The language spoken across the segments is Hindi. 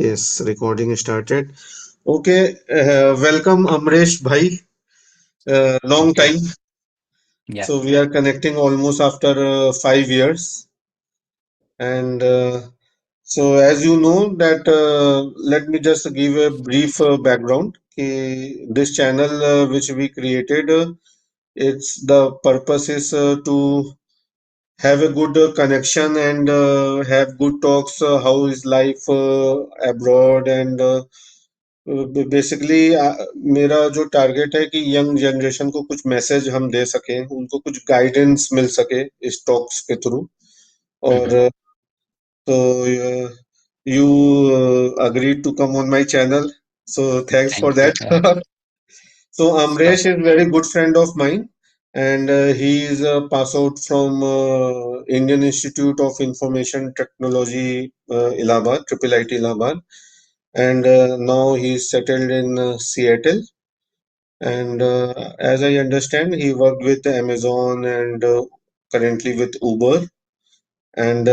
Yes, recording started. Okay, welcome Amresh Bhai. Long Thank you. time. Yeah. So we are connecting almost after 5 years. And so as you know that, let me just give a brief background. This channel which we created, it's the purpose is to have a good connection and have good talks. How is life abroad and basically मेरा जो टारगेट है कि यंग जनरेशन को कुछ मैसेज हम दे सकें, उनको कुछ गाइडेंस मिल सके इस टॉक्स के थ्रू। और Hmm. तो you agreed to come on my channel, so thanks for Thank you. that. Yeah. So So, Amresh is very good friend of mine, and he is pass out from Indian Institute of Information Technology, Allahabad, Triple IT Allahabad, and now he is settled in Seattle. And as I understand, he worked with Amazon and currently with Uber. And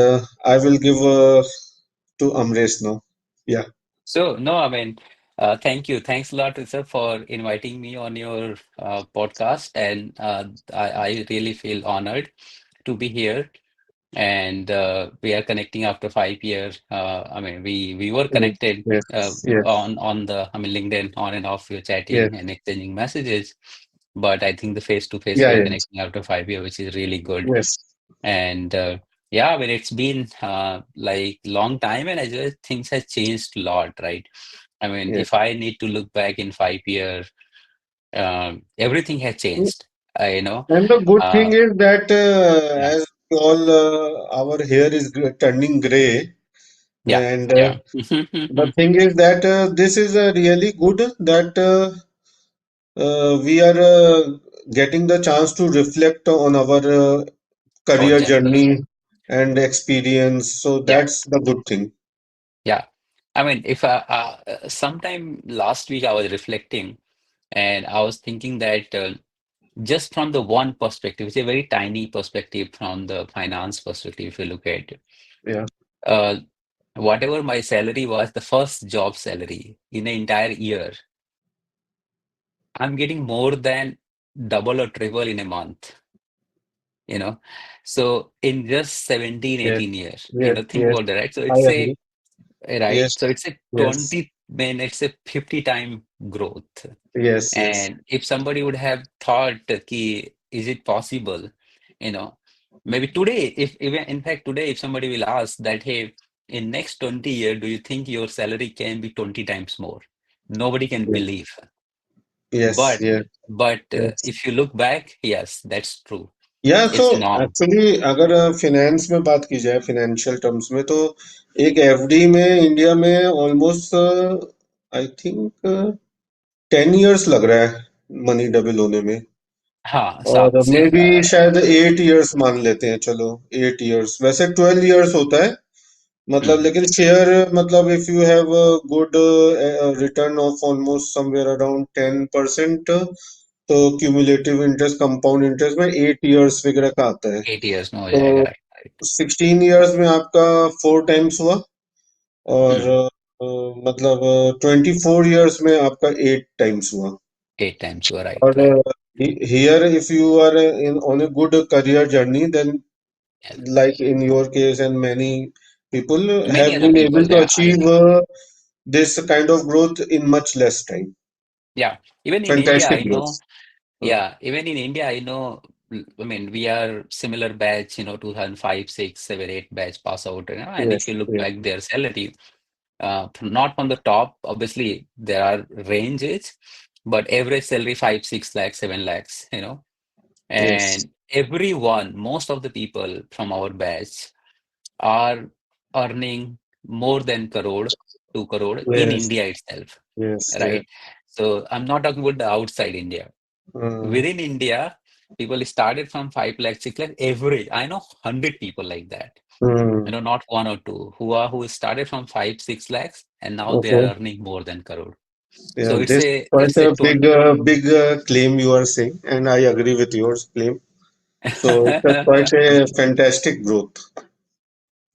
I will give to Amresh now. Yeah. no, I mean, thank you. Thanks a lot, sir, for inviting me on your podcast. And I really feel honored to be here. And we are connecting after 5 years. I mean, we were Yes. connected Yes. Yes. on the, I mean, LinkedIn, on and off, we were Yes. chatting and exchanging messages. But I think the face to face, Yeah. we are Yes. connecting after 5 years, which is really good. Yes. And yeah, I mean, it's been like long time, and I just things have changed a lot, right? I mean, Yes. if I need to look back in 5 years, everything has changed. You know, And the good uh, thing is that yeah, as all our hair is turning gray, yeah, and yeah, the thing is that this is really good that we are getting the chance to reflect on our own career journey. journey and experience. So Yeah, that's the good thing. yeah. I mean, if sometime last week I was reflecting and I was thinking that just from the one perspective, it's a very tiny perspective from the finance perspective, if you look at it. Yeah. Uh, Whatever my salary was, the first job salary in an entire year, I'm getting more than double or triple in a month, you know. So in just 17, Yes. 18 years, Yes. think Yes. about that, right? So I it's a agree. right. Yes. So it's a Yes. 20, man, it's a 50 time growth. Yes. Yes. And if somebody would have thought, ki, is it possible? You know, maybe today, if even in fact today, if somebody will ask that, hey, in next 20 years, do you think your salary can be 20 times more? Nobody can Yes. believe. Yes. But Yes. Yes. if you look back, yes, that's true. या सो It's a norm. एक्चुअली अगर फिनेंस में बात की जाए फाइनेंशियल टर्म्स में तो एक एफडी में इंडिया में ऑलमोस्ट आई थिंक 10 इयर्स लग रहा है मनी डबल होने में हाँ, और सात से मे बी शायद 8 इयर्स मान लेते हैं चलो 8 इयर्स वैसे 12 इयर्स होता है मतलब हम्म, लेकिन शेयर मतलब if you have good return of almost somewhere around 10% तो क्यूमुलेटिव इंटरेस्ट कंपाउंड इंटरेस्ट में 8 इयर्स वगैरह का आता है 8 years में हो तो जाएगा, राइट। 16 इयर्स में आपका 4 टाइम्स हुआ और हम्म, मतलब 24 इयर्स में आपका 8 टाइम्स हुआ 8 times हुआ, और right, right. here if you are in on a good career journey then like in your case and many people Many have other been able people, to yeah, I achieve know. this kind of growth in much less time. Yeah, even in India, Fantastic I growth. know. Yeah, even in India, I know. I mean, we are similar batch, 2005, 6, 7, 8 batch pass out, and if Yes, you look yes, back their salary, not from the top, obviously there are ranges, but average salary 5, 6 lakhs, 7 lakhs, yes, and everyone, most of the people from our batch are earning more than crore, 2 crore in yes, India itself, yes, yes. right? So I'm not talking about the outside India. Mm, Within India, people started from 5 lakhs, 6 lakhs, average. I know 100 people like that. mm, Not one or two who started from 5, 6 lakhs and now they okay. are earning more than crore. Yeah, So this quite it's a a 20. big claim you are saying, and I agree with your claim. So it's a quite a fantastic growth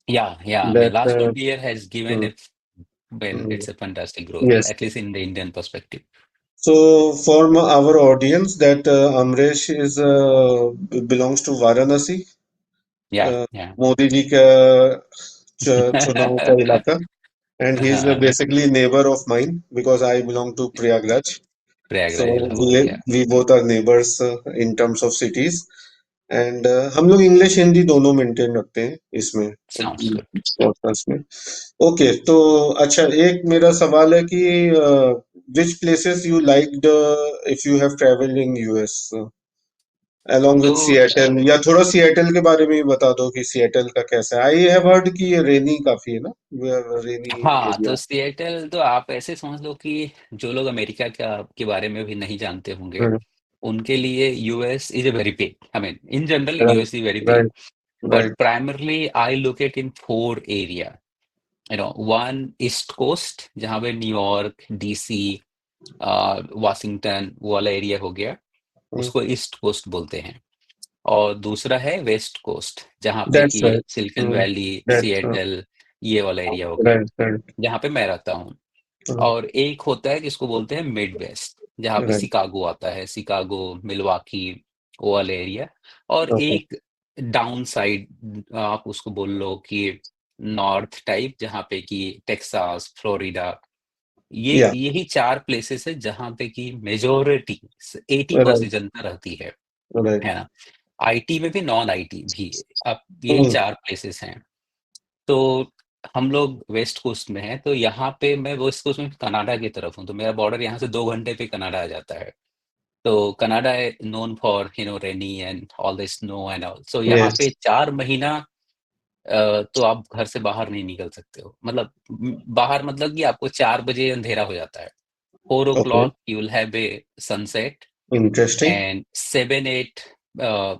Yeah, yeah. I mean, that last 20 years has given mm, a when Mm. it's a fantastic growth, Yes. at least in the Indian perspective. So for our audience, that Amresh is belongs to Varanasi, Yeah, uh, yeah. Modi ji का चुनाव का इलाका, and he's हाँ, basically neighbor of mine because I belong to Prayagraj. So Prayagraj we Allahabad, या we both are neighbors in terms of cities. And हम लोग इंग्लिश हिंदी दोनों मेंटेन रखते हैं इसमें साउंड्स गुड। पॉडकास्ट में। ओके, तो अच्छा, एक मेरा सवाल है कि which places you liked if you have travelled in US along तो with सिएटल, या थोड़ा सिएटल के बारे में भी बता दो कि सिएटल का कैसा है। आई हैव हर्ड कि ये रेनी काफी है ना, रेनी हाँ, तो एरिया। सिएटल तो आप ऐसे समझ लो कि जो लोग अमेरिका का के बारे में भी नहीं जानते होंगे, उनके लिए US is a very big, I mean in general right, US is very big, right, but right. primarily I look at in four area. You know, one East Coast जहाँ पे न्यूयॉर्क, डीसी, वाशिंगटन वो वाला एरिया हो गया, उसको ईस्ट कोस्ट बोलते हैं। और दूसरा है वेस्ट कोस्ट जहाँ पे दैट्स कि right. Silicon valley, that's Seattle, ये वाला एरिया हो गया, राइट, राइट। जहाँ पे मैं रहता हूँ। और एक होता है जिसको बोलते हैं मिड वेस्ट, जहाँ पे राइट। शिकागो आता है, शिकागो, मिलवाकी, वो वाला एरिया। और ओके। एक डाउन साइड आप उसको बोल लो कि नॉर्थ टाइप, जहाँ पे कि टेक्सास, फ्लोरिडा, ये या। यही चार प्लेसेस है जहाँ पे कि मेजोरिटी 80% राइट, जनता रहती राइट। है ना। आईटी में भी, नॉन आईटी भी, अब यही हम्म। चार प्लेसेस हैं। तो हम लोग वेस्ट कोस्ट में हैं, तो यहाँ पे मैं वेस्ट कोस्ट में कनाडा की तरफ हूँ, तो मेरा बॉर्डर यहाँ से 2 घंटे पे कनाडा आ जाता है। तो कनाडा है known for rainy and all the snow and all, so यहाँ यस। पे 4 महीना तो आप घर से बाहर नहीं निकल सकते हो, मतलब बाहर मतलब कि आपको 4 बजे अंधेरा हो जाता है, four o okay. Clock you will have a sunset, interesting. And 7-8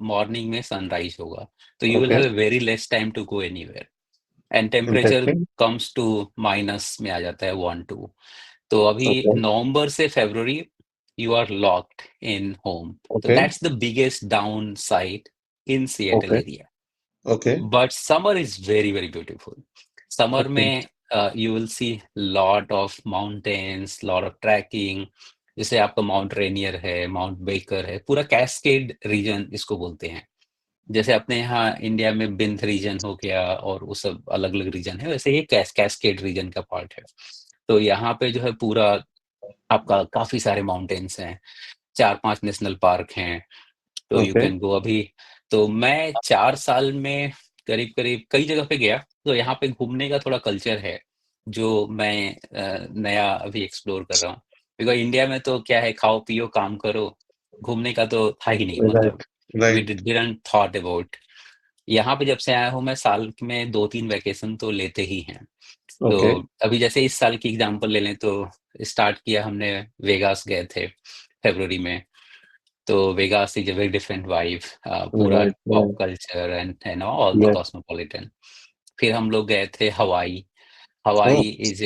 morning में सनराइज होगा। तो you will okay. Have a very less time to go anywhere, and temperature interesting. Comes to minus में आ जाता है, 1-2। तो अभी ओके। नवंबर से February you are locked in home, तो okay. That's the biggest downside in Seattle okay. Area. Okay. But summer is very very beautiful. Summer okay. में you will see lot of mountains, lot of trekking, जैसे आपका माउंट रेनियर है, माउंट बेकर है, पूरा कैस्केड रीजन इसको बोलते हैं। जैसे अपने यहाँ इंडिया में बिंद रीजन हो गया और वो सब अलग अलग रीजन है, वैसे ये कैस्केड रीजन का पार्ट है। तो यहाँ पे जो है पूरा आपका काफी सारे माउंटेन्स हैं, 4-5 नेशनल पार्क हैं, तो यू ओके। कैन गो अभी। तो मैं 4 साल में करीब करीब कई जगह पे गया, तो यहाँ पे घूमने का थोड़ा कल्चर है जो मैं नया अभी एक्सप्लोर कर रहा हूँ। बिकॉज इंडिया में तो क्या है, खाओ पियो काम करो, घूमने का तो था ही नहीं, मतलब right, we right. Didn't thought about. यहाँ पे जब से आया हूँ मैं, साल में 2-3 वैकेशन तो लेते ही हैं। तो ओके। अभी जैसे इस साल की एग्जांपल ले लें तो स्टार्ट किया हमने, वेगास गए थे फरवरी में। तो Vegas is a very different vibe, पूरा right, pop right. Culture and all the yes. Cosmopolitan. फिर हम लोग गए थे हवाई। ओ, हवाई इज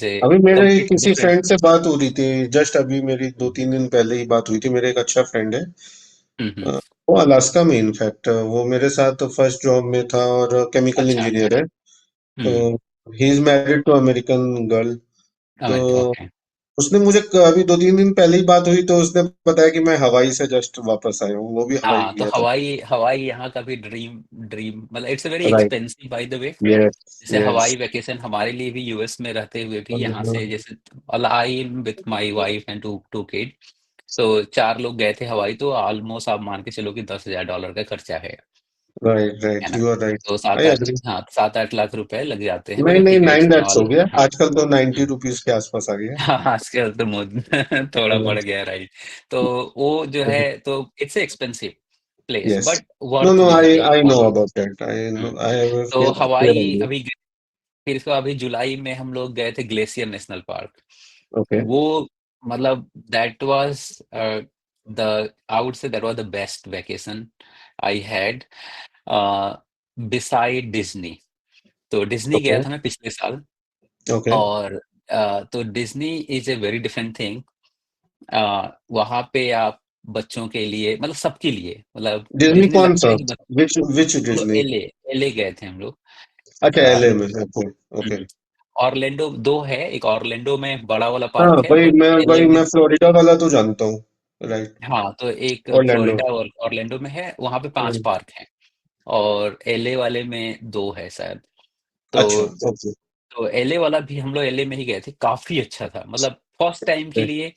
ए अभी मेरे कंप्लीटली किसी डिफरेंट। फ्रेंड से बात हो रही थी, जस्ट अभी मेरी 2-3 दिन पहले ही बात हुई थी। मेरे एक अच्छा फ्रेंड है, हम्म। वो अलास्का में, इनफैक्ट वो मेरे साथ फर्स्ट जॉब में था और केमिकल अच्छा। इंजीनियर है। तो hmm. He is married to American girl. तो अमेरिका, ओके। उसने मुझे अभी 2-3 दिन पहले ही बात हुई, तो उसने बताया कि मैं हवाई से जस्ट वापस आया हूँ, वो भी हवाई हाँ, तो गया था। हवाई हवाई यहाँ का भी ड्रीम ड्रीम, मतलब it's a very right. Expensive by the way. Yes, जैसे यस। हवाई वैकेशन हमारे लिए भी, यूएस में रहते हुए भी, यहाँ से जैसे I with my wife and two two kid, तो 4 लोग गए थे हवाई, तो ऑलमोस्ट आप मान के चलो कि $10,000 का खर्चा राइट, है राइट, ना। You are right. तो आई सात आठ एग्री। हाँ, 7-8 लाख रुपए लग जाते हैं, नहीं, बिकॉज नहीं, टिकट्स नाइन एंड लैक्स हो ऑल। गया हाँ। आजकल, तो नाइन्टी हम्म। रुपीज के आसपास आ गया। हाँ, आजकल तो थोड़ा बढ़ गया, राइट। तो वो जो है, तो it's expensive place yes. But no, worth no, I visiting I know all. About that, I know, I have a तो फेयर हवाई आइडिया। अभी फिर इसको अभी जुलाई में हम लोग गए थे ग्लेशियर नेशनल पार्क। ओके। वो मतलब that was the I would say that was the best vacation I had beside Disney. तो डिज्नी ओके। गया था मैं पिछले साल। ओके। और तो Disney is a very different thing. वहाँ पे आप बच्चों के लिए, मतलब सबके लिए, मतलब डिज्नी डिज्नी कौन लगता सा? है कि विच विच हम लोग डिज्नी? एलए एलए गए थे हम लोग। अच्छा, अ, एलए में। ओके। ओके। ऑरलैंडो दो है, एक ऑरलैंडो में बड़ा वाला हाँ पार्क है, वही और मैं एलए में। फ्लोरिडा वाला तो जानता हूँ। राइट। हाँ, तो एक ऑर्लैंडो। फ्लोरिडा और ऑरलैंडो में है, वहां पे 5 हम्म, पार्क हैं। और एलए वाले में 2 है शायद। अच्छा। तो ओके। एलए वाला भी हम लोग एलए में ही गए थे, काफी अच्छा था, मतलब फर्स्ट टाइम के लिए।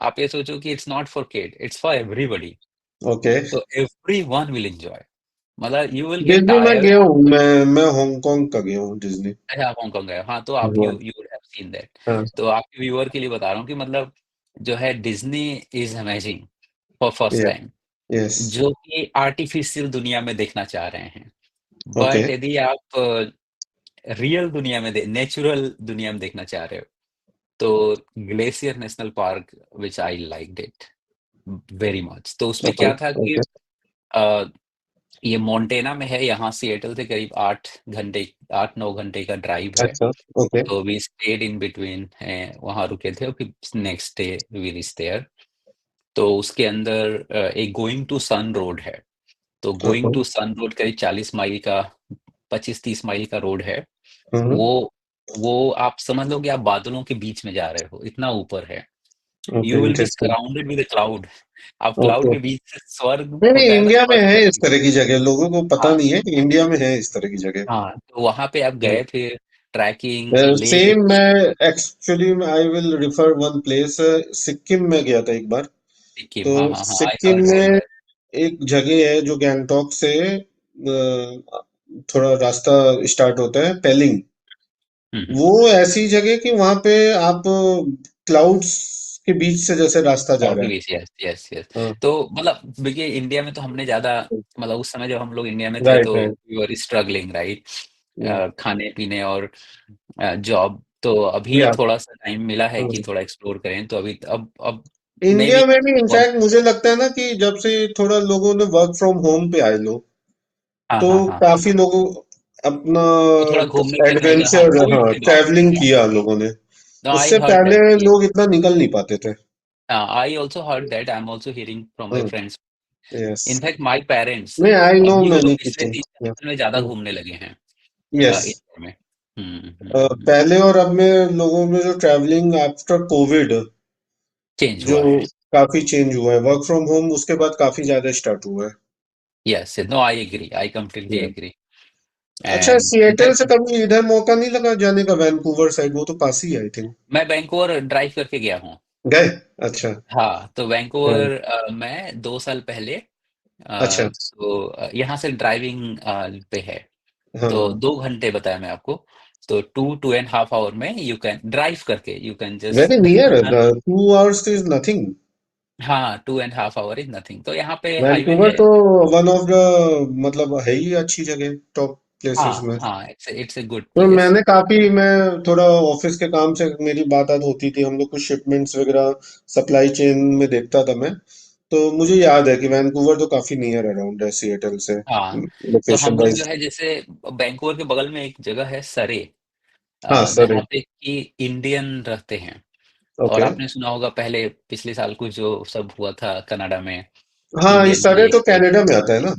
आप ये सोचो कि it's not for kid, it's for everybody. Okay. तो एवरीवन विल एंजॉय, मतलब यू विल गेट डिज्नी में टायर्ड। गया हूँ मैं हांगकांग का गया हूँ डिज्नी। अच्छा, आप हांगकांग गए हो। हाँ, तो आप हाँ। You would have seen that. हाँ। तो आपके व्यूअर के लिए बता रहा हूँ कि मतलब जो है Disney is amazing for first yeah. Time, yes. जो कि आर्टिफिशियल दुनिया में देखना चाह रहे हैं। ओके। बट यदि आप रियल दुनिया में नेचुरल दुनिया में देखना चाह रहे हो, तो glacier national park, which I liked it very much. तो उसमें ओके। क्या था कि ओके। अ, ये मोंटेना में है, यहाँ सिएटल से करीब 8 घंटे, 8-9 घंटे का ड्राइव है। अच्छा। ओके। तो वी स्टेड इन बिटवीन, वहाँ रुके थे, और फिर next day we reach there. तो उसके अंदर एक गोइंग टू सन रोड है। तो going okay. To Sun Road करीब 40 माइल का, 25-30 माइल का रोड है। हम्म। वो आप समझ लो कि आप बादलों के बीच में जा रहे हो, इतना ऊपर है। Okay. You will be interesting. Surrounded with cloud. आप क्लाउड ओके। के बीच से, स्वर्ग नहीं नहीं, होता है ना, इंडिया में स्वर्ग है में इस तरह की जगह, लोगों को पता हाँ, नहीं है कि इंडिया में है इस तरह की जगह। हाँ, तो वहाँ पे आप गए, फिर ट्रैकिंग, लेक, सेम मैं actually I will refer one place. Sikkim में गया था एक बार। सिक्किम। तो हाँ, हाँ, हाँ, आई सिक्किम हर्ड ऑल में दैट। एक जगह है जो गैंगटॉक से थोड़ा रास्ता स्टार्ट होता है, पेलिंग। हुँ, हुँ। वो ऐसी जगह कि वहां पे आप क्लाउड्स के बीच से जैसे रास्ता जा क्लाउड रहा के है। बीच, यस, यस, यस। हाँ। तो मतलब देखिए, इंडिया में तो हमने ज़्यादा, मतलब उस समय जब हम लोग इंडिया में थे, राइट तो right. We were struggling, right? खाने-पीने और जॉब। तो अभी या। थोड़ा-सा टाइम मिला है कि थोड़ा एक्सप्लोर करें, तो अभी अब इंडिया मेबी में भी वन। इनफैक्ट मुझे लगता है ना कि जब से थोड़ा लोगों ने वर्क फ्रॉम होम पे आए लोग, हाँ, तो हाँ, हाँ, हाँ, काफी हाँ। लोगों अपना तो थोड़ा घूमने-फिरने का, हाँ, एडवेंचर, कोविड हाँ के बाद। ट्रैवलिंग किया लोगों ने। नो, आई उससे हर्ड पहले दैट कि लोग इतना निकल नहीं पाते थे। I also heard that, I am also hearing from my friends. Yes. In fact my parents नहीं, आई नो अभी वो लोग मैनी पिछले पीपल। 3-4 साल में ज़्यादा घूमने लगे हैं यस। इंडिया में। हुँ। पहले और अब में लोगों में जो ट्रैवलिंग आफ्टर कोविड चेंज जो हुआ है। काफी चेंज हुआ है, वर्क फ्रॉम होम उसके बाद काफी ज्यादा स्टार्ट हुआ है। Yes, no, I agree, I completely Yeah. Agree. अच्छा, एंड सिएटल से इनफैक्ट कभी इधर मौका नहीं लगा जाने का, वैंकूवर साइड? वो तो पास ही है आई थिंक। मैं वैंकूवर ड्राइव करके गया हूँ। गए? अच्छा। हाँ, तो हाँ। वैंकूवर मैं 2 साल पहले, अच्छा। तो यहाँ से ड्राइविंग पे है। तो हाँ। 2 घंटे बताया मैं आपको। तो 2 एंड हाफ आवर में यू कैन ड्राइव करके, you can very just near, 2 hours is nothing. हाँ, 2 and half hour is nothing. तो यहाँ पे हाईवे वैंकूवर है। तो वन ऑफ द, मतलब है ही अच्छी जगह, टॉप प्लेसेस हाँ, में। हाँ, इट्स अ गुड तो प्लेस। मैंने काफी, मैं थोड़ा ऑफिस के काम से मेरी बात होती थी, हम लोग कुछ शिपमेंट्स वगैरह सप्लाई चेन में देखता था मैं। तो मुझे याद है कि वैंकूवर तो काफी नियर अराउंड है सिएटल से, हाँ, तो लोकेशन हम लोग जो वाइज। है, जैसे वैंकूवर के बगल में एक जगह है सरे, हाँ सर। जहाँ पे कि इंडियन रहते हैं। और ओके। आपने सुना होगा पहले, पिछले साल कुछ जो सब हुआ था कनाडा में, हाँ, इंडियन इस तरह की तो एक, कनाडा में आता है ना।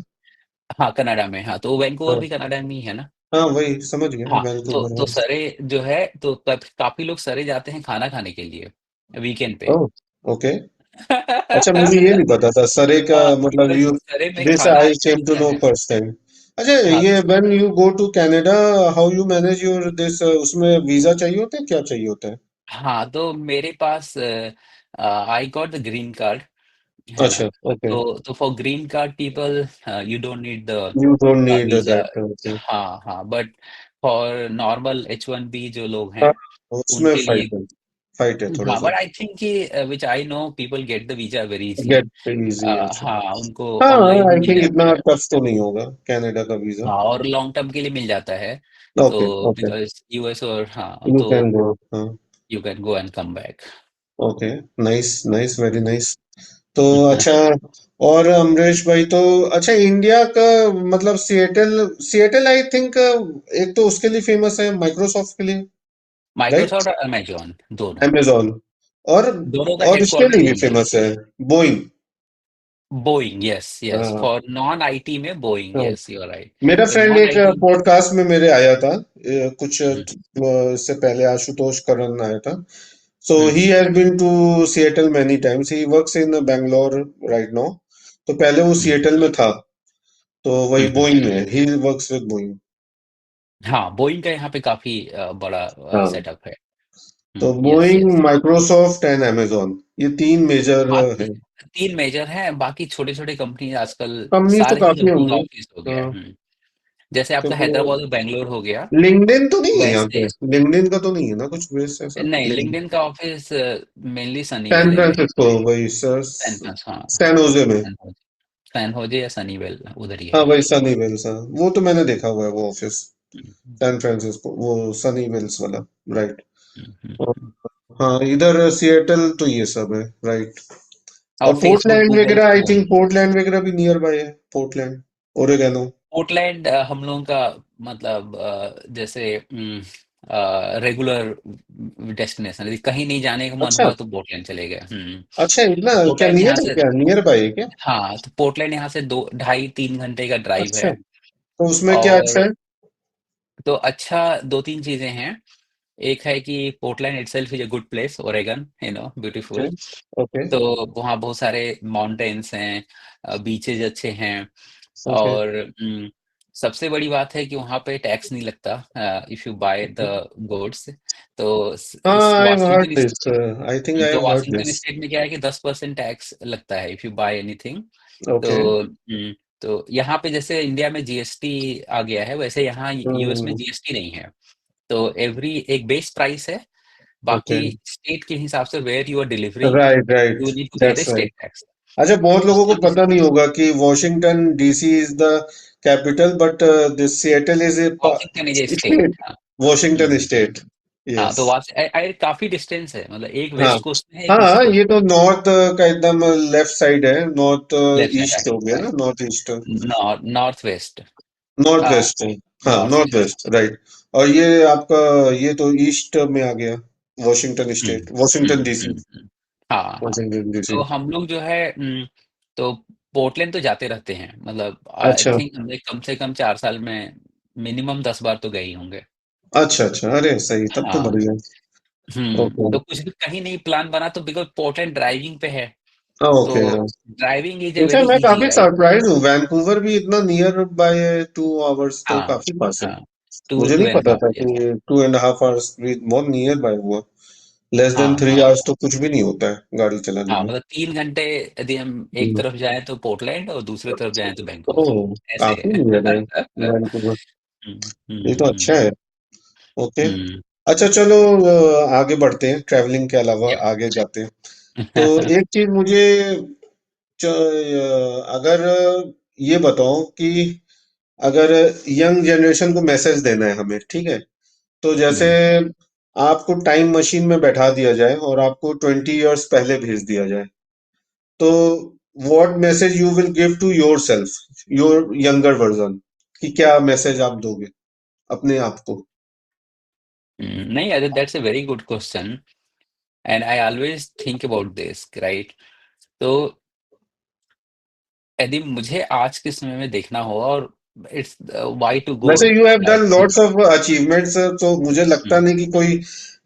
हाँ, कनाडा में, हाँ, तो वैंकूवर हाँ। भी कनाडा में ही है ना। हाँ वही समझ गया, हाँ, तो वैंकूवर, हाँ। सरे जो है, तो काफी लोग सरे जाते हैं खाना खाने के लिए वीकेंड पे। ओह। ओके। अच्छा, मुझे ये नहीं पता था सरे का, मतलब बिकॉज यू, सरे में दिस खाना आई अच्छा केम टू मिलता नो है। First time. अच्छा, हाँ, ये when you go to Canada, how you manage your this, उसमें वीजा चाहिए होता है, क्या चाहिए होता है? हाँ, तो मेरे पास I got the green card, है ना? अच्छा। ओके। तो for green card people, you don't need the you don't need visa. That. Okay. हाँ, हाँ, बट फॉर नॉर्मल H1B जो लोग हाँ, हैं, उसमें उनके लिए, फाइट है, फाइट है थोड़ा हाँ, सा। बट आई थिंक कि which I know people get the visa very easily. Gate easy, अच्छा। हाँ, उनको हाँ, ऑनलाइन ही आई मिल थिंक इतना जाता है। टफ तो नहीं होगा कनाडा का वीजा। हाँ, और लॉन्ग टर्म के लिए मिल जाता है। ओके। तो ओके। बिकॉज़ यूएस, और हाँ, यू तो कैन गो, हाँ। You can go and come back. Okay. Nice nice, very nice. तो अच्छा, और अमरीश भाई तो, अच्छा इंडिया का, मतलब सिएटल, सिएटल आई थिंक एक तो उसके लिए फेमस है, माइक्रोसॉफ्ट के लिए। राइट। माइक्रोसॉफ्ट और अमेज़न दोनों, अमेजोन। और दोनों का और इसके हेडक्वार्टर लिए भी यहीं है। फेमस है, बोइंग। बोइंग, यस यस, हाँ फॉर नॉन आईटी में बोइंग, हाँ। Yes, you are right. मेरा तो फ्रेंड नॉन एक आईटी। पॉडकास्ट में मेरे आया था, कुछ इससे पहले आशुतोष करन आया था। So he has been to Seattle many times, he works in Bangalore right now. तो पहले वो सिएटल में था, तो वही बोइंग में ही वर्क्स विद बोइंग। हाँ, बोइंग का यहाँ पे काफी बड़ा हाँ, सेटअप है। तो yes Boeing, yes. Microsoft and amazon, ये तीन मेजर हाँ, है। तीन मेजर हैं, बाकी छोटे छोटे कंपनी आजकल कंपनीज तो सारे ही काफी लोगों का होंगे। ऑफिस हो गया है। हाँ, जैसे तो आपका वो हैदराबाद और बैंगलोर हो गया, लिंक्डइन तो नहीं है यहाँ पे? वैसे। लिंक्डइन का तो नहीं है ना कुछ बेस ऐसा? नहीं, लिंक्डइन लिंक्डइन का ऑफिस मेनली सैन सनीवेल में है। फ्रांसिस्को, वही सर, सैन फ्रांस, हाँ हाँ। सैन होजे में। सैन होजे, सैन होजे या सनीवेल उधर ही हाँ है। वही सनी वेल्स, हाँ वो तो मैंने देखा हुआ है वो ऑफिस। हम्म, सैन फ्रांसिस्को, वो सनी वेल्स वाला, राइट। हम्म। हाँ इधर सिएटल तो ये सब है, राइट। और और फेसबुक पोर्टलैंड गूगल वगैरह, आई तो थिंक वही। पोर्टलैंड वगैरह भी नियर बाय है, पोर्टलैंड, ओरेगनो। पोर्टलैंड हम लोगों का मतलब जैसे रेगुलर डेस्टिनेशन, यदि कहीं नहीं जाने का मन अच्छा हुआ तो पोर्टलैंड चले गए। अच्छा, इतना तो क्या पोर्टलैंड यहाँ नियर है, से, क्या नियर बाय है क्या? हाँ, तो पोर्टलैंड यहाँ से 2 ढाई 3 घंटे का ड्राइव अच्छा, है। तो उसमें क्या अच्छा और है? तो अच्छा, दो तीन चीजें हैं। एक है कि Portland itself is a good place, Oregon, okay beautiful. Okay तो वहाँ बहुत सारे माउंटेन्स हैं, बीचेज अच्छे हैं। ओके और सबसे बड़ी बात है कि वहाँ पे टैक्स नहीं लगता if you buy the goods. तो हाँ, इस I have heard Washington this, I think I तो have heard Washington this. State में क्या है कि 10% टैक्स लगता है if you buy anything. Okay. तो तो यहाँ पे जैसे इंडिया में जीएसटी आ गया है, वैसे यहाँ यूएस में जीएसटी नहीं है। तो एवरी एक बेस प्राइस है, ओके, बाकी स्टेट के हिसाब से where you are delivering, right right, you need to pay the that's right. State tax. अच्छा, बहुत तो लोगों को सब इस पता नहीं होगा कि Washington DC is the capital, but this Seattle is A Washington is a state, state, हाँ। Washington hmm. स्टेट। हाँ, तो यस। वहाँ काफी डिस्टेंस है, मतलब एक हाँ वेस्ट कोस्ट में है, एक ईस्ट हाँ, ये कोस्ट तो में नॉर्थ का एकदम लेफ्ट साइड है, नॉर्थ है। लेफ्ट साइड, ईस्ट राइट हो गया ना, right. North east. North west. North हाँ, वेस्ट है। हाँ north north west. West, right. और ये आपका, ये तो ईस्ट में आ गया, Washington hmm state, Washington DC, हाँ हाँ। Washington DC. तो हम लोग जो है तो पोर्टलैंड तो जाते रहते हैं, मतलब आई अच्छा थिंक हम कम से कम 4 साल में मिनिमम 10 बार तो गए ही होंगे। अच्छा अच्छा, अरे सही, तब तो हाँ। बढ़िया। ओके। तो कुछ भी कहीं नहीं प्लान बना तो बिकॉज पोर्टलैंड ड्राइविंग पे है। हाँ तो ओके हाँ। ड्राइविंग इज ए अच्छा, वेरी मैं इजी, काफी राइट। सरप्राइज हूँ, वैंकूवर भी इतना नियर बाय है, 2 आवर्स तो हाँ काफी पास है। हाँ, टू मुझे टू नहीं एंड पता हाफ था यस। कि 2.5 आवर्स भी बहुत नियर बाय हुआ। लेस देन हाँ थ्री हाँ आवर्स तो कुछ भी नहीं होता है गाड़ी चलाने हाँ, में। मतलब 3 घंटे यदि हम एक हम्म। तरफ जाएं तो पोर्टलैंड और दूसरे तरफ जाएं तो वैंकूवर, ओह, ऐसे। काफी नियर है वैंकूवर। ये तो अच्छा हम्म। है। ओके। हम्म। अच्छा चलो, आगे बढ़ते हैं, ट्रैवलिंग के अलावा यप। आगे जाते हैं। तो एक चीज मुझे, अगर ये बताओ कि अगर यंग जनरेशन को मैसेज देना है हमें, ठीक है, तो जैसे हम्म। आपको टाइम मशीन में बैठा दिया जाए और आपको 20 इयर्स पहले भेज दिया जाए, तो what message you will give to yourself, your younger version, कि क्या मैसेज आप दोगे अपने आप को? नहीं, अरे that's a very good question, and I always think about this, right. तो यदि मुझे आज के समय में देखना हो, और इट्स वाई टू गो वैसे you have done back to. Lots of achievements, तो मुझे लगता नहीं कि कोई,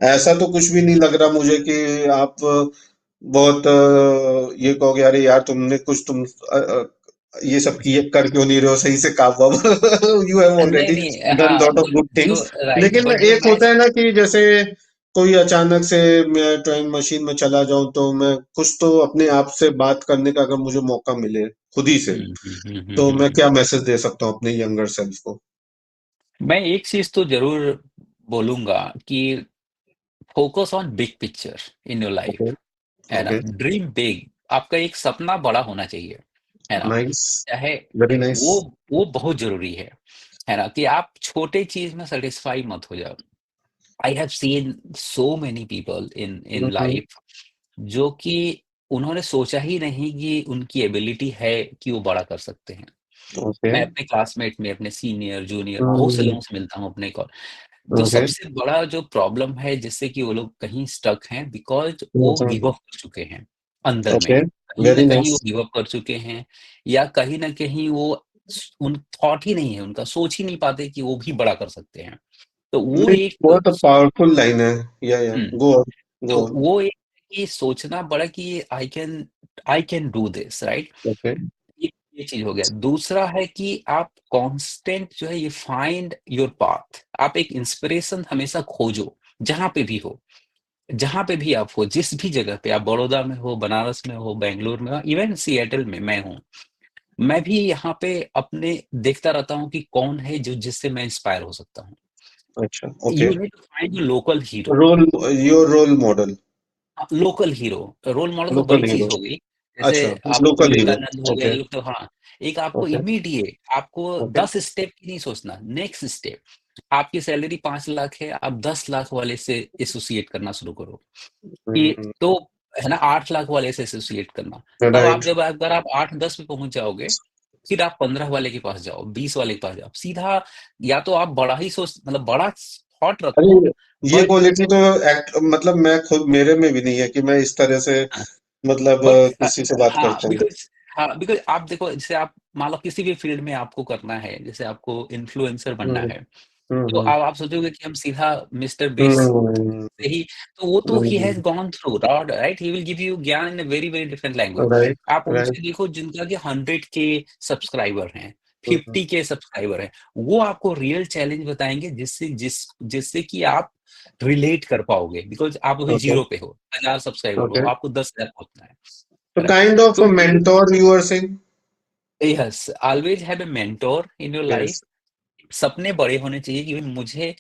ऐसा तो कुछ भी नहीं लग रहा मुझे कि आप बहुत ये कहोगे अरे यार तुमने कुछ, तुम ये सब किए कर क्यों नहीं रहे हो सही से काम वाम। यू हैव नहीं ऑलरेडी नहीं, डन हाँ, लॉट ऑफ गुड जो थिंग्स। राइट, लेकिन बट जो एक मैं। होता है ना कि जैसे कोई अचानक से, मैं टाइम मशीन में चला जाऊं तो मैं कुछ तो अपने आप से बात करने का अगर मुझे मौका मिले खुद ही से, तो मैं क्या मैसेज दे सकता हूँ अपने यंगर सेल्फ को? मैं एक चीज तो जरूर बोलूंगा कि focus on big picture in your okay life, है ना। ओके, ड्रीम बिग, आपका एक सपना बड़ा होना चाहिए, है ना। नाइस, चाहे वेरी नाइस। वो वो बहुत जरूरी है ना, कि आप छोटे चीज में सेटिस्फाई मत हो जाओ। I have seen so many people in in life जो कि उन्होंने सोचा ही नहीं कि उनकी एबिलिटी है कि वो बड़ा कर सकते हैं। ओके मैं अपने क्लासमेट में, अपने सीनियर जूनियर बहुत से लोगों से मिलता हूँ अपने कॉल। तो ओके सबसे बड़ा जो प्रॉब्लम है जिससे कि वो लोग कहीं स्टक हैं, बिकॉज वो गिव अप कर चुके हैं अंदर में ओके ही। कहीं वेरी न कहीं वो नाइस। गिव अप कर चुके हैं या कहीं न कहीं वो उन थॉट ही नहीं है उनका, सोच ही नहीं पाते कि वो भी बड़ा कर सकते हैं। तो वो नहीं, एक बहुत पावरफुल लाइन है। या हुँ, गो ऑन, तो गो ऑन। वो एक ये सोचना पड़ा कि I can do this right? Okay. ये चीज़ हो गया। दूसरा है कि आप कांस्टेंट जो है ये फाइंड योर पाथ। आप एक इंस्पिरेशन हमेशा खोजो, जहाँ पे भी हो। जहाँ पे भी आप हो, जिस भी जगह पे आप बड़ौदा में हो, बनारस में हो, बैंगलोर में हो, इवन सिएटल में मैं हूँ। मैं भी यहाँ पे अपने देखता रहता हूँ कि कौन है जो जिससे मैं इंस्पायर हो सकता हूँ। अच्छा, okay. You need to find your local hero. Role, your role model. Local hero, role model तो बड़ी लोकल चीज़ हीरो। हो गई। जैसे अच्छा, आपको लोकल हीरो। विवेकानंद हो गया, ओके, ये लोग तो हाँ, एक आपको ओके, इमीडिएट आपको ओके। 10 स्टेप की नहीं सोचना, नेक्स्ट स्टेप। आपकी सैलरी 5 लाख है, आप 10 लाख वाले से एसोसिएट करना शुरू करो। कि हम्म। तो है ना 8 लाख वाले से एसोसिएट करना। तब आप राइट। जब अगर आप 8-10 पे पहुँच जाओगे, फिर आप 15 वाले के पास जाओ, 20 वाले के पास जाओ। सीधा या तो आप बड़ा ही सोच मतलब बड़ा थॉट रखो अरे, ये बट क्वालिटी तो एक्ट मतलब मैं खुद मेरे में भी नहीं है कि मैं इस तरह से मतलब बट किसी से बात करता हूँ। हाँ, बिकॉज़ आप देखो जैसे आप मान लो किसी भी फ़ील्ड में आपको करना है, जैसे आपको इन्फ्लुएंसर बनना हम्म, है, तो हम्म, आप सोचोगे कि हम सीधा मिस्टर बीस्ट हम्म, से ही तो वो तो he has gone through rod right? He will give you ज्ञान in a very, very different language. Right, आप राइट। उनसे देखो जिनका कि 100 के सब्सक्राइबर हैं, 50 के सब्सक्राइबर हैं, वो आपको रियल चैलेंज बताएँगे जिससे कि आप रिलेट कर पाओगे बिकॉज़ आप अभी ओके, 0 पे हो, 1000 सब्सक्राइबर हो, ओके। आपको 10,000 पहुँचना है, तो राइट? काइंड ऑफ तो अ ये mentor you are saying. Yes, always have a mentor in your life. Yes. सपने बड़े होने चाहिए कि भाई मुझे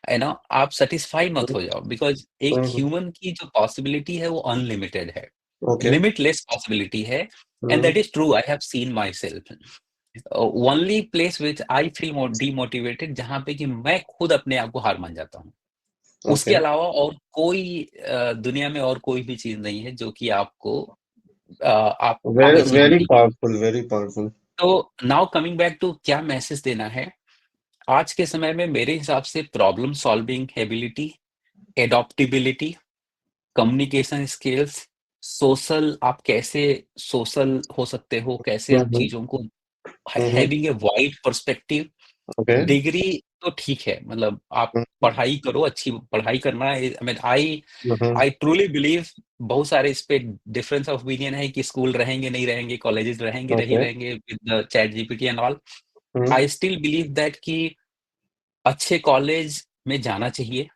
है ना आप सैटिस्फाई मत हो जाओ बिकॉज़ एक ह्यूमन की जो पॉसिबिलिटी है वो अनलिमिटेड है। ओके। लिमिटलेस पॉसिबिलिटी है and that is true I have seen my self. Only place which I feel demotivated जहाँ पे कि मैं खुद अपने आप को हार मान जाता हूँ। ओके। उसके अलावा और कोई दुनिया में और कोई भी चीज़ नहीं है जो कि आपको आप वेरी आगे चीज़ वेरी नहीं पावरफुल, वेरी पावरफुल। तो नाउ कमिंग बैक टू क्या मैसेज देना है? आज के समय में मेरे हिसाब से problem solving ability, adaptability, communication skills, social आप कैसे सोशल हो सकते हो, कैसे हुँ, आप हुँ। चीज़ों को हुँ, हुँ। Having a wide perspective okay. Degree तो ठीक है, मतलब आप हुँ, पढ़ाई करो, अच्छी पढ़ाई करना है I mean I hmm, hmm. I truly believe बहुत सारे इस पे डिफरेंस ऑफ ओपिनियन है कि स्कूल रहेंगे, नहीं रहेंगे, कॉलेजेस रहेंगे, नहीं ओके। रहेंगे with chat GPT and all. Hmm, I still believe that कि अच्छे कॉलेज में जाना चाहिए।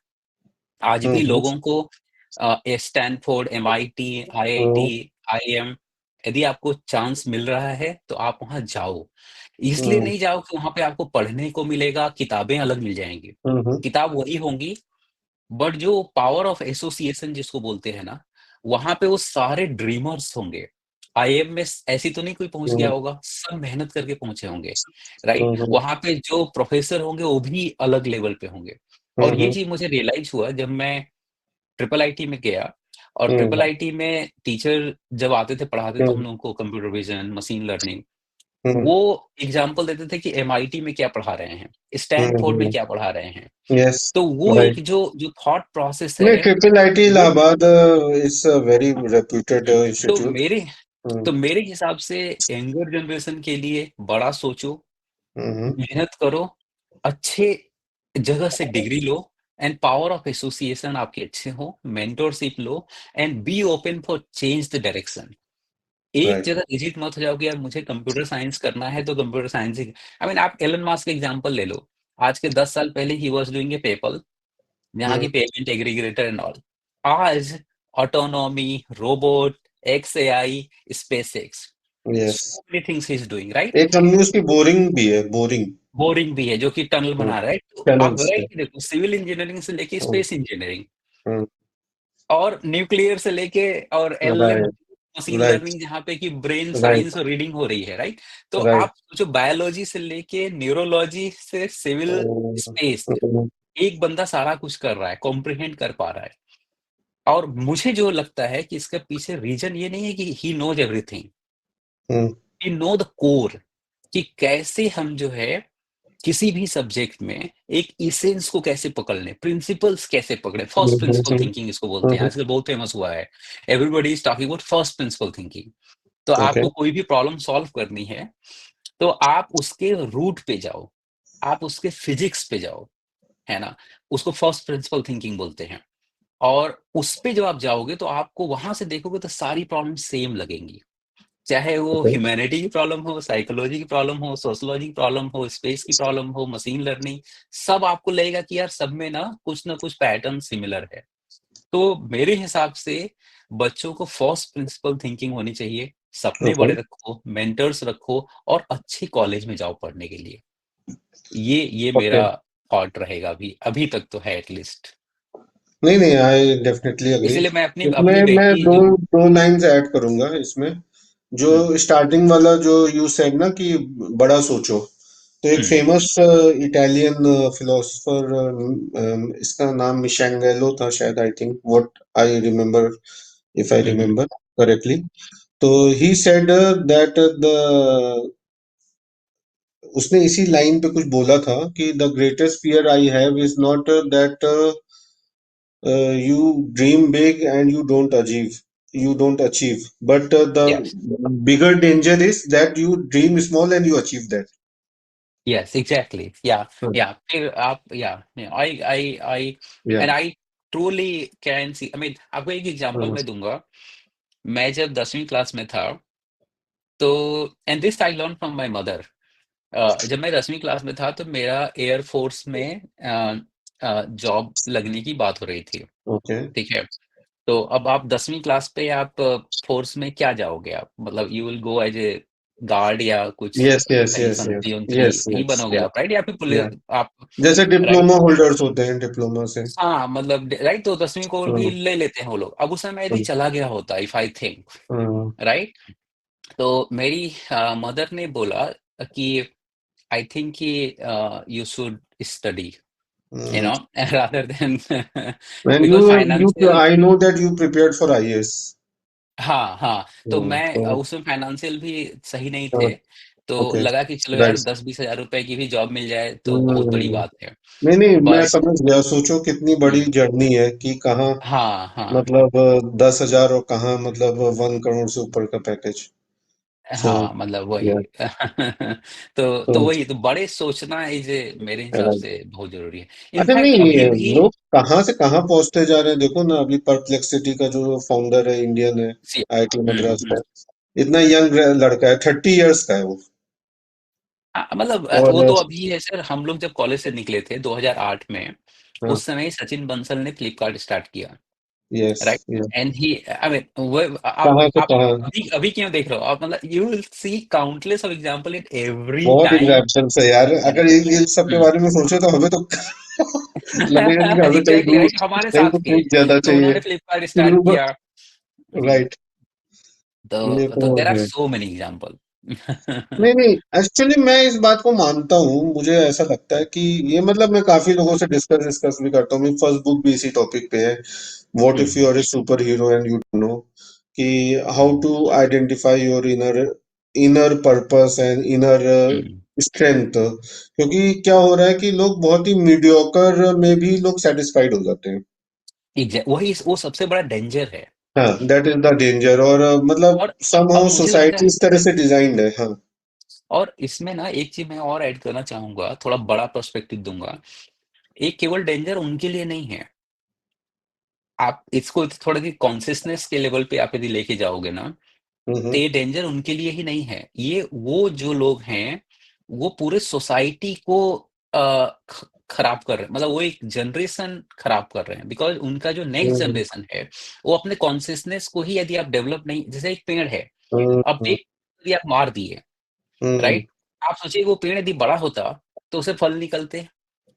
आज हुँ, भी हुँ। लोगों को स्टैनफोर्ड, एमआईटी, आईआईटी, हुँ, आईएम यदि आपको चांस मिल रहा है, तो आप वहाँ जाओ। इसलिए हुँ, नहीं जाओ कि वहाँ पे आपको पढ़ने को मिलेगा, किताबें अलग मिल जाएँगी। हुँ, हुँ, किताब वही होंगी, बट जो पावर ऑफ एसोसिएशन जिसको बोलते हैं ना, वहाँ पे वो सारे ड्रीमर्स होंगे। आईआईएम में ऐसे तो नहीं कोई पहुँच गया हुँ, होगा, सब मेहनत करके पहुँचे होंगे, राइट? हुँ, हुँ, वहाँ पे जो प्रोफ़ेसर होंगे, वो भी अलग लेवल पे होंगे। हुँ, और ये हुँ, चीज़ मुझे रियलाइज़ हुआ जब मैं ट्रिपल आईटी में गया और ट्रिपल हुँ, आईटी में टीचर जब आते थे, पढ़ाते तो हम हुँ, लोगों को कंप्यूटर विज़न, मशीन लर्निंग, हुँ, वो एग्ज़ाम्पल देते थे कि एमआईटी में क्या पढ़ा रहे हैं, हुँ, स्टैनफोर्ड में हुँ। क्या पढ़ा रहे हैं। यस, तो वो राइट। एक जो जो थॉट प्रोसेस नहीं, है, ट्रिपल आईटी वो Allahabad is a very reputed hmm, तो इंस्टीट्यूट। मेरे हुँ, तो मेरे हिसाब से यंगर जनरेशन के लिए बड़ा सोचो, हुँ, हुँ, मेहनत करो, अच्छे जगह से degree low and power of association आपके अच्छे हो, mentorship low and be open for change the direction. एक राइट। जगह रिजिड मत हो जाओ कि यार मुझे कंप्यूटर साइंस करना है तो computer science he I mean आप एलन मस्क का एग्जांपल ले लो। आज के 10 साल पहले he was doing a PayPal जहाँ की हुँ, पेमेंट एग्रीगेटर एंड ऑल। आज autonomy, robot, XAI, SpaceX yes. So many things he is doing right? एक कंपनी उसकी बोरिंग भी है, बोरिंग। बोरिंग भी है जो कि टनल हुँ, बना रहा है। तो आप टनल्स है। वैरायटी देखो सिविल इंजीनियरिंग से लेके हुँ, स्पेस इंजीनियरिंग हुँ, और न्यूक्लियर से लेके और LLM right, machine right, learning जहाँ पे कि ब्रेन राइट, साइंस और रीडिंग हो रही है, राइट? तो राइट। आप सोचो बायोलॉजी से लेके न्यूरोलॉजी से सिविल हुँ, स्पेस हुँ, एक बंदा सारा कुछ कर रहा है, कॉम्प्रिहेंड कर पा रहा है। और मुझे जो लगता है कि इसके पीछे रीज़न ये नहीं है कि he knows everything, hmm, he know the core कि कैसे हम जो है किसी भी सब्जेक्ट में एक एसेंस को कैसे पकड़ लें, प्रिंसिपल्स कैसे पकड़ें, हुँ, फर्स्ट हुँ, प्रिंसिपल हुँ, थिंकिंग इसको बोलते हुँ, हैं, हुँ, आजकल बहुत फेमस हुआ है। Everybody is talking about first principle thinking. तो ओके, आपको कोई भी प्रॉब्लम सॉल्व करनी है, तो आप उसके रूट पे जाओ, आप उसके फिजिक्स पे जाओ, है ना? उसको फर्स्ट प्रिंसिपल थिंकिंग बोलते हैं। और उस पे जब आप जाओगे तो आपको वहाँ से देखोगे तो सारी प्रॉब्लम सेम लगेंगी। चाहे वो ओके, ह्यूमैनिटी की प्रॉब्लम हो, साइकोलॉजी की प्रॉब्लम हो, सोशियोलॉजी की प्रॉब्लम हो, स्पेस की प्रॉब्लम हो, मशीन लर्निंग, सब आपको लगेगा कि यार सब में ना कुछ पैटर्न सिमिलर है। तो मेरे हिसाब से बच्चों को फर्स्ट प्रिंसिपल थिंकिंग होनी चाहिए, सपने ओके, बड़े रखो, मेंटर्स रखो और अच्छे कॉलेज में जाओ पढ़ने के लिए। ये ओके। मेरा थॉट रहेगा अभी तक तो है एट लीस्ट। नहीं नहीं, आई डेफिनेटली अग्री। इसीलिए मैं अपनी अपनी इसमें मैं बेटी दो जो दो लाइंस ऐड करूंगा इसमें। जो हुँ, स्टार्टिंग वाला जो यू सेड ना कि बड़ा सोचो, तो एक हुँ, फेमस इटालियन फिलोसफर, इसका नाम मिशेंगेलो था शायद, I think, what I remember, if I hmm, hmm. Remember correctly. तो ही सेड दैट द उसने इसी लाइन पे कुछ बोला था कि the greatest fear I have is not that you dream big and you don't achieve, but the Yes. bigger danger is that you dream small and you achieve that. Yes, exactly या हाँ, या फिर आप या आई या, and I truly can see I mean आपको एक एग्ज़ाम्पल हाँ, मैं दूँगा। मैं जब 10वीं क्लास में था, तो and this I learn from my mother. जब मैं 10वीं क्लास में था तो मेरा एयर फ़ोर्स में जॉब लगने की बात हो रही थी, ओके, ठीक है? तो अब आप 10वीं क्लास पे आप फ़ोर्स में क्या जाओगे आप? मतलब you will go as a guard या कुछ यस यस कहीं यस यस संतरी-वंतरी यस ही यस, बनोगे या, आप, राइट? या फिर या, आप जैसे राइट? डिप्लोमा होल्डर्स होते हैं डिप्लोमा से। हाँ, मतलब ड राइट तो 10वीं को भी हाँ, ले लेते हैं वो लोग। अब उस समय यदि हाँ, चला गया होता इफ आई थिंक, हाँ, राइट? तो मेरी मदर ने बोला कि आई थिंक कि यू शुड स्टडी, यू हाँ। No rather than And because financial I know that you prepared for IAS. हाँ, हाँ, तो मैं तो उसमें फाइनेंशियल भी सही नहीं हाँ, थे, तो ओके, लगा कि चलो यार राइट। 10-20 हज़ार रुपए की भी जॉब मिल जाए तो बहुत बड़ी हम्म, बात है। नहीं नहीं, मैं बट समझ गया। सोचो कितनी बड़ी हुँ, जर्नी है कि कहाँ, हाँ, हाँ। मतलब 10,000 और कहाँ मतलब 1 करोड़ से ऊपर का पैकेज। सो हाँ, मतलब वही। या, तो तो वही तो बड़े सोचना इज़ मेरे हिसाब राइट। से बहुत ज़रूरी है। अच्छा, इनफैक्ट नहीं, अभी भी लोग कहाँ से कहाँ पहुंचते जा रहे हैं, देखो ना। अभी परप्लेक्सिटी का जो फाउंडर है, इंडियन है, सी आईआईटी हुँ, मद्रास हुँ। का, इतना यंग लड़का है, 30 इयर्स का है वो। मतलब वो और तो अभी है सर, हम लोग जब कॉलेज से निकले थे 2008 में, हाँ, उस समय ही सचिन बंसल ने फ्लिपकार्ट स्टार्ट किया, yes, right? Yes, and he I mean वो कहाँ से आप कहाँ। अभी अभी क्यों देख रहे हो? आप मतलब you will C countless of example in every बहुत टाइम, एग्जाम्पल्स है यार, है ना? अगर इन सब के हुँ। बारे में सोचे तो हमें तो लगेगा कि हमें कहीं एग्ज़ैक्टली दूर, राइट हमारे कहीं साथ तो के, कूद जाना तो चाहिए। उन्होंने फ्लिपकार्ट स्टार्ट किया। हुँ, राइट। ये तो तो देयर आर है। So many example. नहीं नहीं, एक्चुअली मैं इस बात को मानता हूँ। मुझे ऐसा लगता है कि ये, मतलब मैं काफी लोगों से डिस्कस डिस्कस भी करता हूँ। मेरी फर्स्ट बुक भी इसी टॉपिक पे है, what hmm, if you are a super hero and you don't know, कि how hmm, to identify your inner inner purpose and inner hmm. Strength. क्योंकि क्या हो रहा है कि लोग बहुत ही मीडियोकर में भी लोग सेटिस्फाइड हो जाते हैं। वही वो सबसे बड़ा डेंजर है। हाँ, दैट इज द डेंजर। और मतलब और अब समहाउ मुझे लगता सोसाइटी है इस तरह से डिजाइंड है। हाँ। और इसमें ना एक चीज़ मैं और ऐड करना चाहूँगा, थोड़ा बड़ा पर्सपेक्टिव दूँगा। ये केवल डेंजर उनके लिए नहीं है। आप इसको थोड़ी-सी कॉन्शसनेस के लेवल पे आप यदि लेके जाओगे ना, तो हम्म, ये डेंजर उनके लिए ही नहीं है। ये वो जो लोग हैं, वो पूरे सोसाइटी को खराब कर रहे हैं। मतलब वो एक जनरेशन खराब कर रहे हैं बिकॉज़ उनका जो नेक्स्ट हम्म, जनरेशन है, वो अपने कॉन्शसनेस को ही यदि आप डेवलप नहीं जैसे एक पेड़ है, हम्म, अब हम्म, पेड़ यदि आप मार दिए, हम्म, राइट? आप सोचिए वो पेड़ यदि बड़ा होता, तो उससे फल निकलते,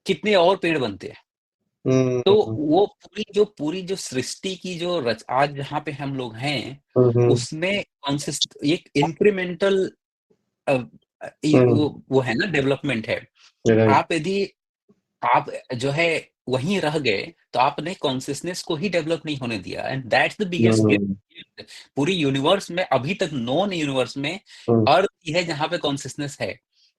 कितने और पेड़ बनते। तो हम्म, वो पूरी जो सृष्टि की जो रच आज जहाँ पे हम लोग हैं, हम्म, उसमें एक इंक्रीमेंटल अ हम्म, वो है ना डेवलपमेंट है। राइट। आप यदि आप जो है वहीं रह गए, तो आपने कॉन्शसनेस को ही डेवलप नहीं होने दिया and that's the biggest hmm, gift. पूरी यूनिवर्स में अभी तक नोन यूनिवर्स में हम्म, अर्थ ही है जहाँ पे कॉन्शसनेस है,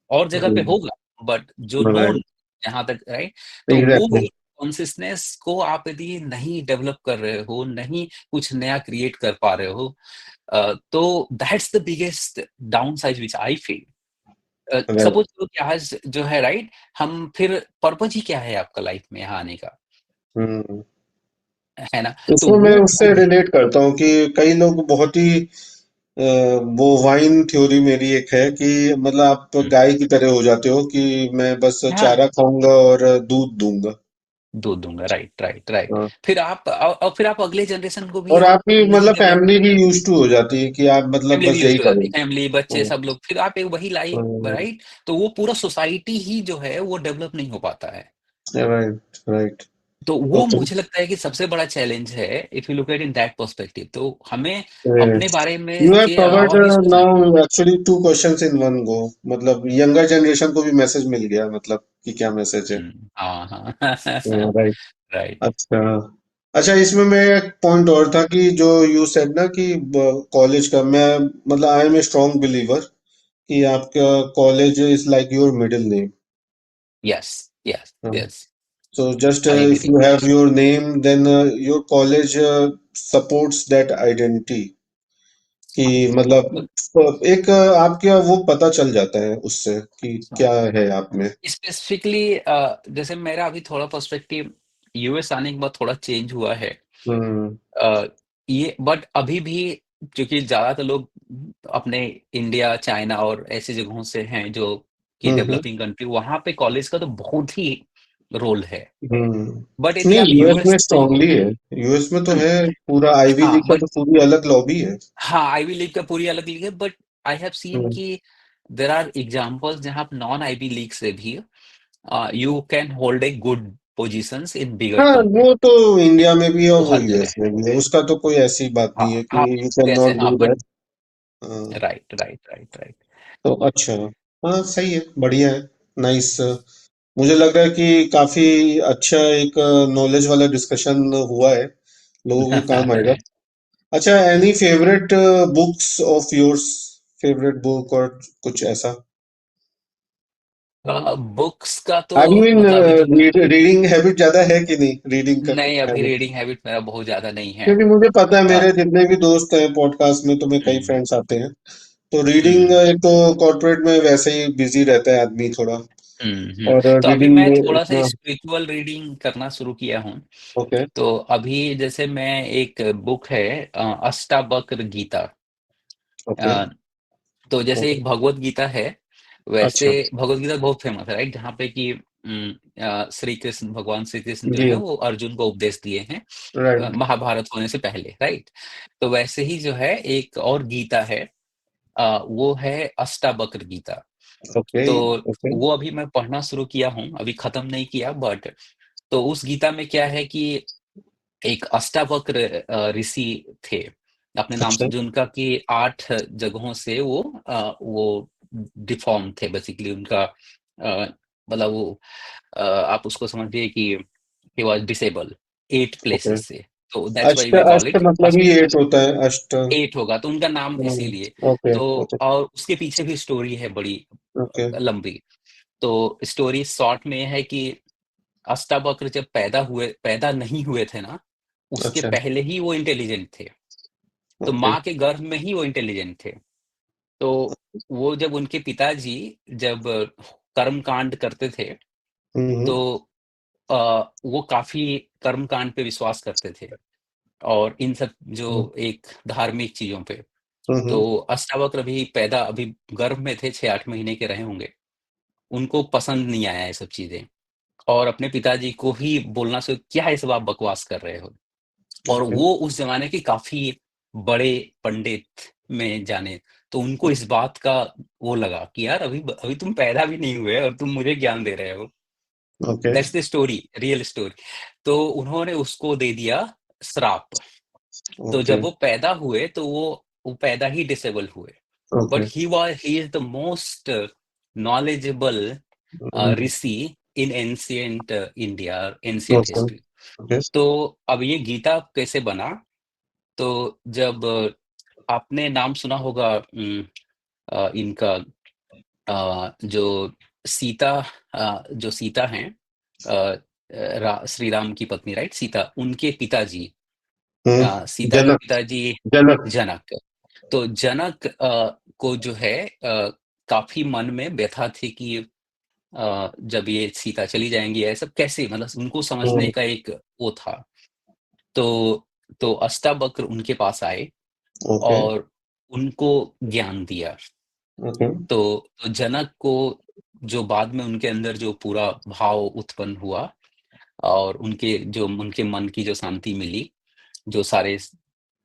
और जगह पे हम्म, होगा बट जो राइट, नोन जहाँ तक राइट? तो वो एग्जैक्टली। कॉन्सियसनेस को आप यदि नहीं डेवलप कर रहे हो, नहीं कुछ नया क्रिएट कर पा रहे हो, तो that's the biggest downside which I feel. Right. Suppose करो कि आज जो है, राइट, हम फिर पर्पज़ ही क्या है आपका लाइफ़ में यहाँ आने का, हम्म। है ना? तो इसमें मैं वो उससे रिलेट करता हूँ कि कई लोग बहुत ही वो वाइन थ्योरी मेरी एक है कि मतलब आप हुँ, गाय की तरह हो जाते हो कि मैं बस हाँ, चारा खाऊंगा और दूध दूंगा। दूध दूँगा, राइट, राइट, राइट। हाँ। फिर आप और फिर आप अगले जनरेशन को भी और आप आपकी नहीं मतलब डेवलप, फैमिली भी यूज टू हो जाती है कि आप मतलब फैमिली भी बस यूज़्ड यही हो जाती है, करोगे। फैमिली, बच्चे हम्म, सब लोग, फिर आप एक वही लाइफ़, हम्म, राइट? तो वो पूरा सोसाइटी ही जो है वो डेवलप नहीं हो पाता है। Right, right. तो वो ओके। मुझे लगता है कि सबसे बड़ा चैलेंज है, if you look at in that perspective, तो हमें अपने बारे यू में हैव के कवर्ड अलावा भी सोचना नाउ चाहिए। Actually two questions in one go. मतलब यंगर जनरेशन को भी मैसेज मिल गया, मतलब कि क्या मैसेज है। हाँ, हाँ। राइट। राइट। अच्छा। अच्छा, इसमें मैं एक पॉइंट और था कि जो यू सेड ना कि कॉलेज का, मैं मतलब I am a strong believer कि आपका college is like your middle name. Yes, yes, yes, so just I if agree. You have your name then your college supports that identity कि मतलब एक आपका वो पता चल जाता है उससे कि क्या है आप में। स्पेसिफिकली जैसे मेरा अभी थोड़ा पर्सपेक्टिव यूएस आने के बाद थोड़ा चेंज हुआ है। हम्म, अ, ये बट अभी भी क्योंकि ज़्यादातर लोग अपने इंडिया, चाइना और ऐसी जगहों से हैं जो कि हम्म, डेवलपिंग कंट्री, वहाँ पे कॉलेज का तो बहुत ही रोल है। बट हम्म। यदि नहीं, आप यूएस में यूएस में, स्ट्रांगली है। यूएस में तो हुँ, है। पूरा आईवी हाँ, लीग का बट तो पूरी अलग लॉबी है। हाँ, आईवी लीग का पूरी अलग लीग है, बट आई हैव सीन हम्म। कि देयर आर एग्जांपल्स जहाँ आप नॉन आईवी लीग से भी you can hold a good positions in bigger हाँ, कंपनी। वो तो इंडिया में भी है और वो वो हर जगह यूएस है। में भी है, उसका तो कोई ऐसी बात हाँ, नहीं है कि हाँ, यू कैन जैसे नॉट हाँ, डू बट दैट। हाँ। Right, right, right, right. तो अच्छा। हाँ, सही है, बढ़िया है। नाइस। मुझे लग रहा है कि काफी अच्छा एक नॉलेज वाला डिस्कशन हुआ है, लोगों के काम आएगा। अच्छा, any favourite books of yours? Favourite book और कुछ ऐसा? बुक्स का तो आई मीन मतलब अभी तो रीडिंग हैबिट ज्यादा है कि नहीं, रीडिंग का नहीं, अभी हैबिट? रीडिंग हैबिट मेरा बहुत ज़्यादा नहीं है। क्योंकि मुझे पता है अ, मेरे जितने भी दोस्त हैं पॉडकास्ट में, तो मैं कई हुँ, फ्रेंड्स आते हैं, तो रीडिंग हुँ, एक तो कॉर्पोरेट में वैसे ही बिजी रहता है आदमी थोड़ा, हुँ, हुँ। और तो अभी रीडिंग मैं थोड़ा-सा उतना। स्पिरिचुअल रीडिंग करना शुरू किया हूँ। ओके। तो अभी जैसे मैं एक बुक है अष्टावक्र गीता। ओके। अ, तो जैसे ओके। एक भगवत गीता है, वैसे अच्छा। भगवत गीता बहुत फेमस है, राइट? जहाँ पे कि श्री कृष्ण, भगवान श्री कृष्ण जो जी। है वो अर्जुन को उपदेश दिए हैं राइट। महाभारत होने से पहले, राइट? तो वैसे ही जो है एक और गीता है, वो है अष्टावक्र गीता। ओके। तो ओके। वो अभी मैं पढ़ना शुरू किया हूँ, अभी खत्म नहीं किया, बट तो उस गीता में क्या है कि एक अष्टावक्र ऋषि थे अपने नाम अच्छा। से, जिनका कि 8 जगहों से वो डिफ़ॉर्म थे बेसिकली उनका, मतलब वो, आप उसको समझिए कि he was disable 8 okay. Places से, तो दैट्स व्हाई अष्ट वी कॉल अष्ट इट मतलब ही एट होता है, अष्ट। 8 होगा, तो उनका नाम इसीलिए। ओके। तो ओके। और उसके पीछे भी स्टोरी है बड़ी ओके। लंबी। तो स्टोरी शॉर्ट में ये है कि अष्टावक्र जब पैदा नहीं हुए थे ना, उसके अच्छा। पहले ही वो इंटेलिजेंट थे। तो ओके। माँ के गर्भ में ही वो इंटेलिजेंट थे। तो वो जब उनके पिताजी जब कर्मकांड करते थे, हम्म, तो वो काफ़ी कर्मकांड पे विश्वास करते थे और इन सब जो हम्म, एक धार्मिक चीज़ों पे। हम्म, तो अष्टावक्र अभी गर्भ में थे, 6-8 महीने के रहे होंगे। उनको पसंद नहीं आया ये सब चीज़ें और अपने पिताजी को ही बोलना शुरू, क्या ये सब आप बकवास कर रहे हो? और ओके। वो उस ज़माने के काफ़ी बड़े पंडित में जाने, तो उनको इस बात का वो लगा कि यार अभी तुम पैदा भी नहीं हुए और तुम मुझे ज्ञान दे रहे हो। Okay. That's the story, real story. तो उन्होंने उसको दे दिया श्राप। तो ओके। जब वो पैदा हुए तो वो पैदा ही डिसेबल हुए। But okay. He is the most knowledgeable hmm, Rishi in ancient India, ancient okay. History. Okay. तो अब ये गीता कैसे बना? तो जब आपने नाम सुना होगा इनका, जो सीता, जो सीता हैं, श्री राम की पत्नी, राइट, सीता, उनके पिताजी, सीता के जनक। पिताजी जनक। जनक। तो जनक को जो है काफी मन में व्यथा थी कि जब ये सीता चली जाएंगी, ये सब कैसे, मतलब उनको समझने हम्म। का एक वो था। तो अष्टावक्र उनके पास आए ओके। और उनको ज्ञान दिया। ओके। तो जनक को जो बाद में उनके अंदर जो पूरा भाव उत्पन्न हुआ और उनके मन की जो शांति मिली, जो सारे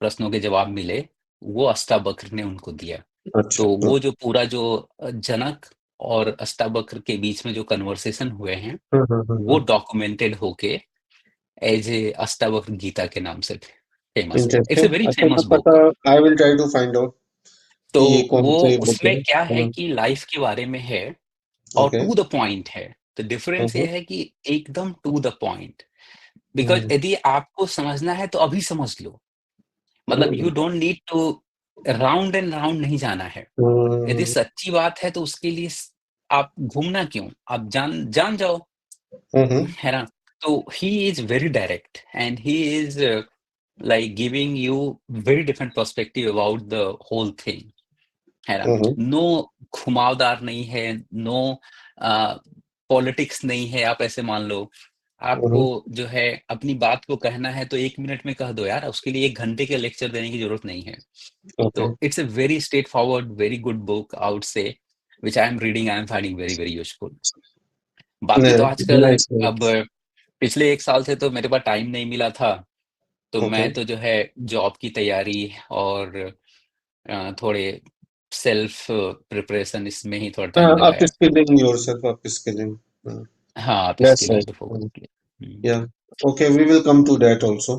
प्रश्नों के जवाब मिले, वो अष्टावक्र ने उनको दिया। अच्छा। तो वो जो पूरा जो जनक और अष्टावक्र के बीच में जो कन्वर्सेशन हुए हैं, वो डॉक्यूमेंटेड होके एज ए अष्टावक्र गीता के नाम से फेमस है। It's A interesting. वेरी अच्छा, तो फेमस पता। Book. I will try to find out तो कि ये कौन वो सी बुक उसमें है। क्या है कि लाइफ के बारे में है और ओके। टू द पॉइंट है। तो डिफरेंस ये है कि एकदम to the point. Because hmm. यदि आपको समझना है तो अभी समझ लो, मतलब you don't need to round and round नहीं जाना है। यदि सच्ची बात है तो उसके लिए आप घूमना क्यों, आप जान जान जाओ, है ना। तो he is very direct and he is like giving you very different perspective about the whole thing, है ना। नो घुमावदार नहीं है, नो पॉलिटिक्स नहीं है। आप ऐसे मान लो, आपको जो है अपनी बात को कहना है तो 1 मिनट में कह दो यार, उसके लिए 1 घंटे के लेक्चर देने की जरूरत नहीं है। ओके। तो it's a very straightforward, very good book, out से which I am reading, I am finding very very useful. बाकी तो आजकल नाइस। अब पिछले 1 साल से तो मेरे पास टाइम नहीं मिला था, तो ओके। मैं तो जो है जॉब की तैयारी और थोड़े सेल्फ प्रिपरेशन इसमें ही थोड़ा टाइम अप लगाया। Skilling yourself, upskilling. हाँ, आप दैट्स स्किलिंग पे फोकस राइट। किया। या। Okay, we will come to that also.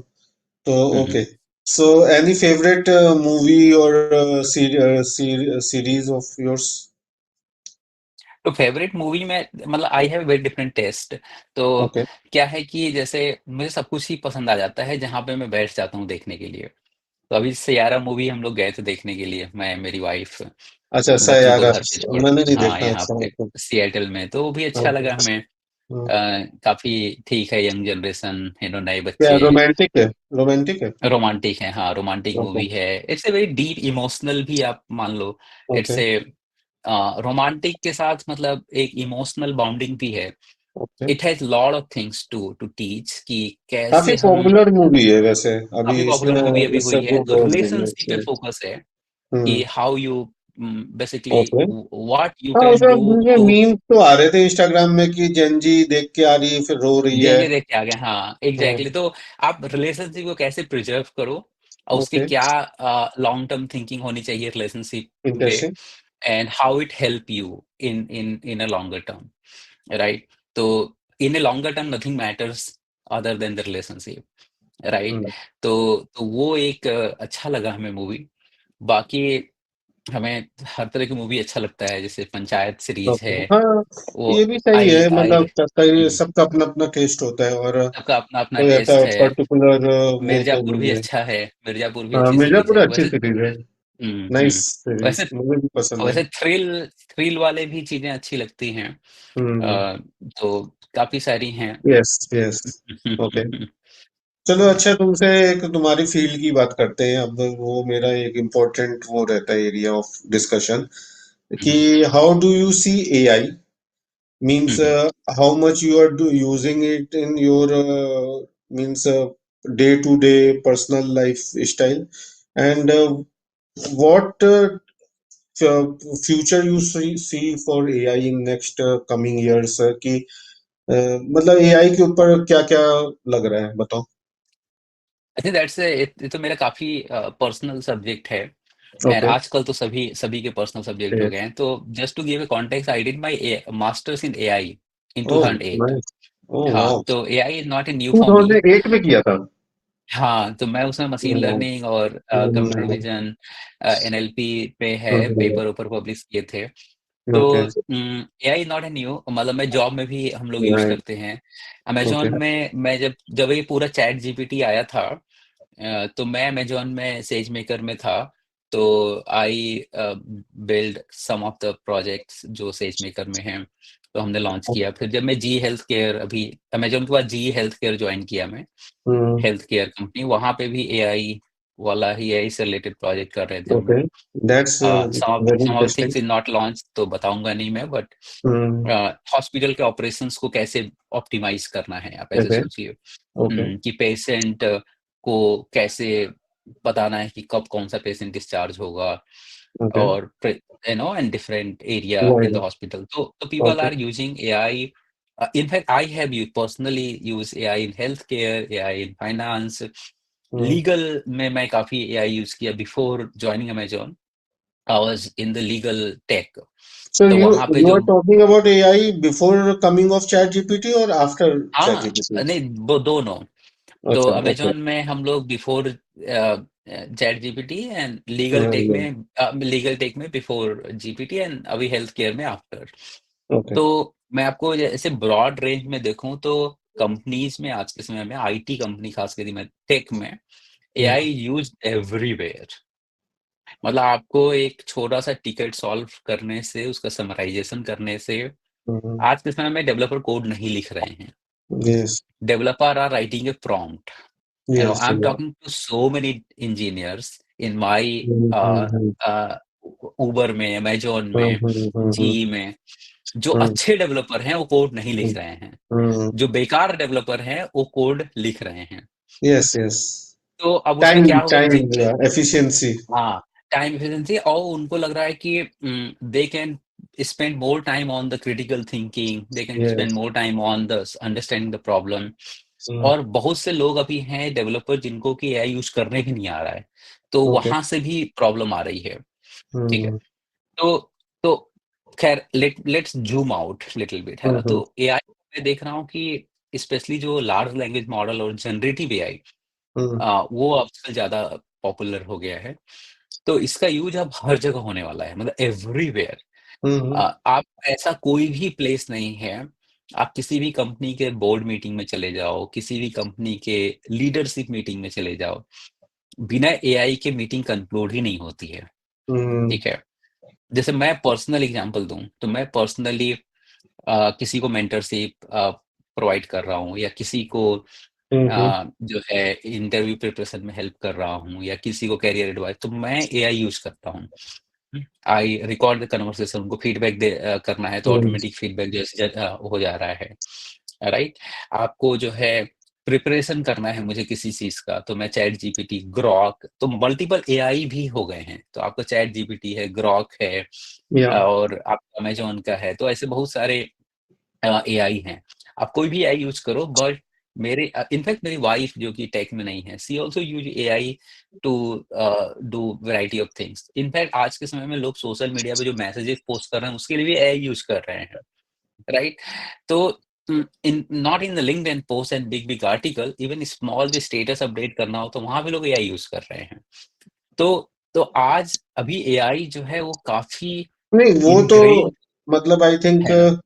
तो hmm. Okay, so any favourite movie और सीरीज ऑफ योर्स? तो फेवरेट मूवी में, मतलब I have very different taste. तो ओके। क्या है कि जैसे मुझे सब कुछ ही पसंद आ जाता है जहाँ पे मैं बैठ जाता हूँ देखने के लिए। तो अभी सैयारा मूवी हम लोग गए थे देखने के लिए, मैं, मेरी वाइफ, अच्छा, बच्चों को सयारा। घर पे छोड़। मैंने नहीं हाँ, देखा। यहाँ अच्छा, पे ओके। सिएटल में, तो वो भी अच्छा ओके। लगा हमें। काफी ठीक है, यंग जनरेशन, नए क्या बच्चे। रोमांटिक है? रोमांटिक है? रोमांटिक है, हाँ, रोमांटिक ओके। मूवी है। It's a very deep emotional भी आप मान लो। ओके। इट्स ए रोमांटिक के साथ मतलब एक इमोशनल बॉन्डिंग भी है। Okay. It has lot of things to to teach कि काफी कैसे हम। पॉपुलर मूवी है वैसे। अभी काफी इसमें पॉपुलर मूवी अभी इससे हुई है, वो तो बहुत गई रिलेशनशिप पे है। फोकस है कि hmm. How you basically okay. What you हाँ, कैन उसमें डू मुझे टू। मीम्स तो आ रहे थे इंस्टाग्राम में कि जेनजी देख के आ रही है फिर रो रही है। जेंजे देख के आ गए, हाँ, एग्जैक्टली। तो आप रिलेशनशिप को कैसे प्रिजर्व करो और उसकी ओके। क्या लॉन्ग टर्म थिंकिंग होनी चाहिए रिलेशनशिप पे, interesting. And how it help you in a longer term, right. तो in a longer term nothing matters other than the relationship, right. Hmm. तो वो एक अच्छा लगा हमें मूवी। बाकी हमें हर तरह की मूवी अच्छा लगता है, जैसे पंचायत सीरीज ओके। है। हाँ, वो ये भी सही आई है। आई मतलब कई सबका अपना अपना टेस्ट होता है, और सबका अपना अपना कोई ऐसा टेस्ट है। पर्टिकुलर वो तो मिर्जापुर भी नहीं है। अच्छा है, मिर्जापुर भी हाँ, अच्छी सीरीज मिर्जापुर है अच्छी वैसे। सीरीज है। हम्म। नाइस सीरीज, वैसे मुझे भी पसंद है। वैसे थ्रिल वाले भी चीजें अच्छी लगती हैं। हम्म। तो काफी सारी हैं। Yes, yes. ओके। चलो, अच्छा, तुमसे एक तुम्हारी फील्ड की बात करते हैं अब। वो मेरा एक इम्पोर्टेंट वो रहता है एरिया ऑफ डिस्कशन, कि how do you see AI, means how much you are using it in your means day to day personal lifestyle, and what future you see for AI in next coming years, कि मतलब एआई के ऊपर क्या क्या लग रहा है, बताओ। आई थिंक दैट्स ये तो मेरा काफी पर्सनल सब्जेक्ट है। And okay. आजकल तो सभी सभी के पर्सनल सब्जेक्ट हो गए हैं। तो just to give a context, I did my masters in AI in oh, 2008। Nice. Oh, हाँ, वाओ। तो AI is not a new for me. 2008 में किया था? हाँ, तो मैं उसमें मशीन ओह। लर्निंग और कंप्यूटर विजन, एनएलपी पे है, पेपर ऊपर पब्लिश किए थे। तो okay. AI not a new, मतलब मैं जॉब में भी हम लोग यूज राइट। करते हैं। Amazon okay. में मैं जब जब ये पूरा चैट जीपीटी आया था, तो मैं अमेजोन में सेज मेकर में था। तो I build some of the projects जो सेज मेकर में हैं। तो हमने लॉन्च किया। फिर जब मैं जी हेल्थ केयर, अभी अमेजोन के बाद जी हेल्थ केयर ज्वाइन किया मैं, हम्म। हेल्थ केयर कंपनी, वहां पे भी एआई वाला ही, एआई से रिलेटेड प्रोजेक्ट कर रहे थे हम ओके, लोग। That's very some of the things interesting. Is not launch, तो बताऊंगा नहीं मैं, बट हम्म। हॉस्पिटल के ऑपरेशंस को कैसे ऑप्टिमाइज करना है, आप ऐसे ओके। सोचिए। ओके। कि पेशेंट को कैसे बताना है कि कब कौन सा पेशेंट डिस्चार्ज होगा, ओके। और and different area in the wide. Hospital. तो people okay. Are using AI. In fact, I have you personally use AI in healthcare, AI in finance, hmm. legal में मैं काफी AI यूज किया। Before joining Amazon, I was in the legal tech। So तो you वहां पे you जो, are talking about AI before coming of ChatGPT or after हाँ ChatGPT? नहीं, वो दोनों। तो अच्छा, ओके। अमेजोन में हम लोग बिफोर चैट जीपीटी, एंड हाँ, लीगल टेक में बिफोर जीपीटी, एंड अभी हेल्थ केयर में आफ्टर। ओके। तो मैं आपको ऐसे ब्रॉड रेंज में देखूं तो कंपनीज में आज के समय में, आईटी कंपनी खास करके में, टेक में, हम्म। AI use everywhere. मतलब आपको एक छोटा सा टिकट सॉल्व करने से, उसका समराइजेशन करने से, हम्म। आज के समय में डेवलपर कोड नहीं लिख रहे हैं, Yes, developer are writing a prompt. yes, I'm yeah. talking to so many engineers in my hmm. uh, उबर में, अमेजोन हम्म। में, हम्म। जी में, जो हम्म। अच्छे डेवलपर हैं वो कोड नहीं लिख हम्म। रहे हैं, हम्म। जो बेकार डेवलपर हैं वो कोड लिख रहे हैं। Yes, yes. तो अब उसमें क्या Time, होगा, time, yeah, efficiency. हाँ, टाइम एफिशिएंसी, और उनको लग रहा है कि they can spend more time on the critical thinking, they can spend Yes. More time on the understanding the problem. Hmm. और बहुत से लोग अभी हैं डेवलपर जिनको कि एआई यूज करने भी नहीं आ रहा है, तो ओके। वहां से भी प्रॉब्लम आ रही है। ठीक है। हम्म। तो तो खैर, let's zoom out little bit, है ना। हम्म। तो एआई मैं देख रहा हूँ कि स्पेशली जो लार्ज लैंग्वेज मॉडल और जनरेटिव एआई, हम्म। वो आजकल ज़्यादा पॉपुलर हो गया है। तो इसका यूज़ अब हर जगह होने वाला है, मतलब एवरीवेयर। हम्म। आप ऐसा कोई भी प्लेस नहीं है, आप किसी भी कंपनी के बोर्ड मीटिंग में चले जाओ, किसी भी कंपनी के लीडरशिप मीटिंग में चले जाओ, बिना एआई के मीटिंग कंक्लूड ही नहीं होती है। हम्म। ठीक है। जैसे मैं पर्सनल एग्जांपल दूँ, तो मैं पर्सनली किसी को मेंटरशिप प्रोवाइड कर रहा हूँ, या किसी को हम्म। जो है इंटरव्यू प्रिपरेशन में हेल्प कर रहा हूँ, या किसी को करियर एडवाइस, तो मैं एआई यूज करता हूँ। आई रिकॉर्ड द कन्वर्सेशन, उनको फीडबैक करना है तो हम्म। ऑटोमेटिक फीडबैक जैसे हो जा रहा है। राइट। आपको जो है प्रिपरेशन करना है मुझे किसी चीज का, तो मैं चैट जीपीटी, ग्रॉक, तो मल्टीपल एआई भी हो गए हैं। तो आपका चैट जीपीटी है, ग्रॉक है, या। और आपका अमेजोन का है, तो ऐसे बहुत सारे एआई हैं। आप कोई भी एआई यूज करो, बट मेरे इनफैक्ट मेरी वाइफ जो कि टेक में नहीं है, she also use AI to do variety of things. In fact आज के समय में लोग सोशल मीडिया पे जो मैसेजेस पोस्ट कर रहे हैं उसके लिए भी एआई यूज कर रहे हैं। राइट। तो in not in the LinkedIn post and big big article, even small भी स्टेटस अपडेट करना हो तो वहां भी लोग एआई यूज कर रहे हैं। तो तो आज अभी एआई जो है वो काफी नहीं, वो तो इनग्रेन मतलब आई थिंक, है ना।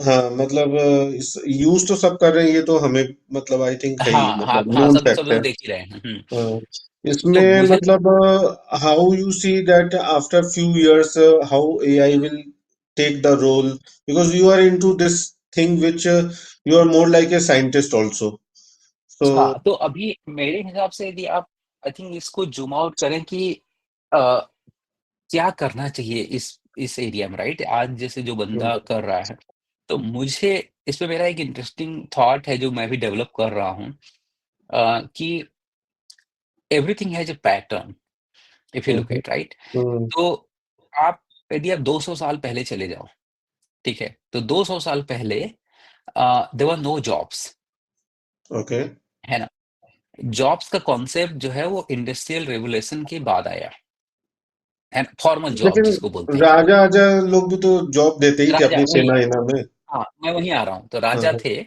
हाँ मतलब इस यूज तो सब कर रहे हैं, ये तो हमें मतलब आई थिंक है ही, हाँ हाँ मतलब हाँ, नोन सब सब फैक्ट है। लोग देख ही रहे हैं। हाँ, तो इसमें मुझे, मतलब how you see that after few years how AI will take the role, because you are into this thing which you are more like a scientist also. So हाँ, तो अभी मेरे हिसाब से यदि आप, आई थिंक, इसको जूम आउट करें कि अ, क्या करना चाहिए इस एरिया में, राइट। आज जैसे जो बंदा हम्म। कर रहा है, तो मुझे इस पे मेरा एक इंटरेस्टिंग थॉट है जो मैं भी डेवलप कर रहा हूँ, कि everything has a pattern, if you look hmm. At, right. Hmm. तो आप, यदि आप 200 साल पहले चले जाओ, ठीक है, तो 200 साल पहले there were no jobs, okay. है ना। जॉब्स का कॉन्सेप्ट जो है वो इंडस्ट्रियल रेवोल्यूशन के बाद आया, है ना, फॉर्मल जॉब लेकिन जिसको बोलते हैं। राजा आजा लोग भी तो जॉब देते ही थे राजा अपनी वही, सेना इना में। हाँ, मैं वहीं आ रहा हूँ। तो हाँ, राजा हाँ। थे,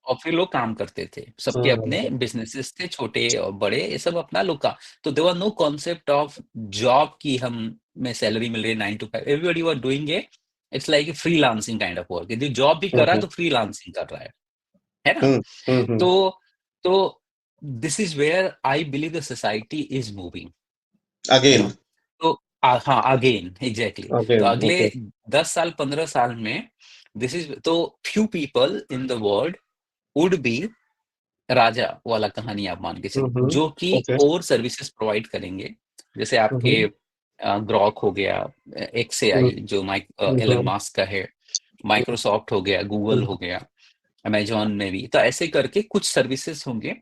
और फिर लोग काम करते थे, सबके अपने हाँ, बिज़नेसेस थे, छोटे और बड़े, ये सब अपना लोग का। तो there were no concept of job की हमें सैलरी मिल रही है 9 to 5, everybody were doing a, it's like a freelancing kind of work. यदि जॉब भी कर रहा है हम्म। तो फ्रीलांसिंग कर रहा है ना। हम्म। हम्म। तो तो this is where I believe the society is moving, you know. Again. तो हाँ, अगेन एग्ज़ैक्टली। तो अगेन, अगले ओके। 10 साल, 15 साल में दिस इज तो few people in the world would be राजा वाला कहानी आप मान के चलिए, हम्म। जो कि ओके। कोर सर्विसेज प्रोवाइड करेंगे। जैसे आपके हम्म। ग्रॉक हो गया, एक्स ए आई जो माइक एलन हम्म। मास्क का है, माइक्रोसॉफ्ट हो गया, गूगल हो गया, अमेजोन में भी। तो ऐसे करके कुछ सर्विसेज होंगे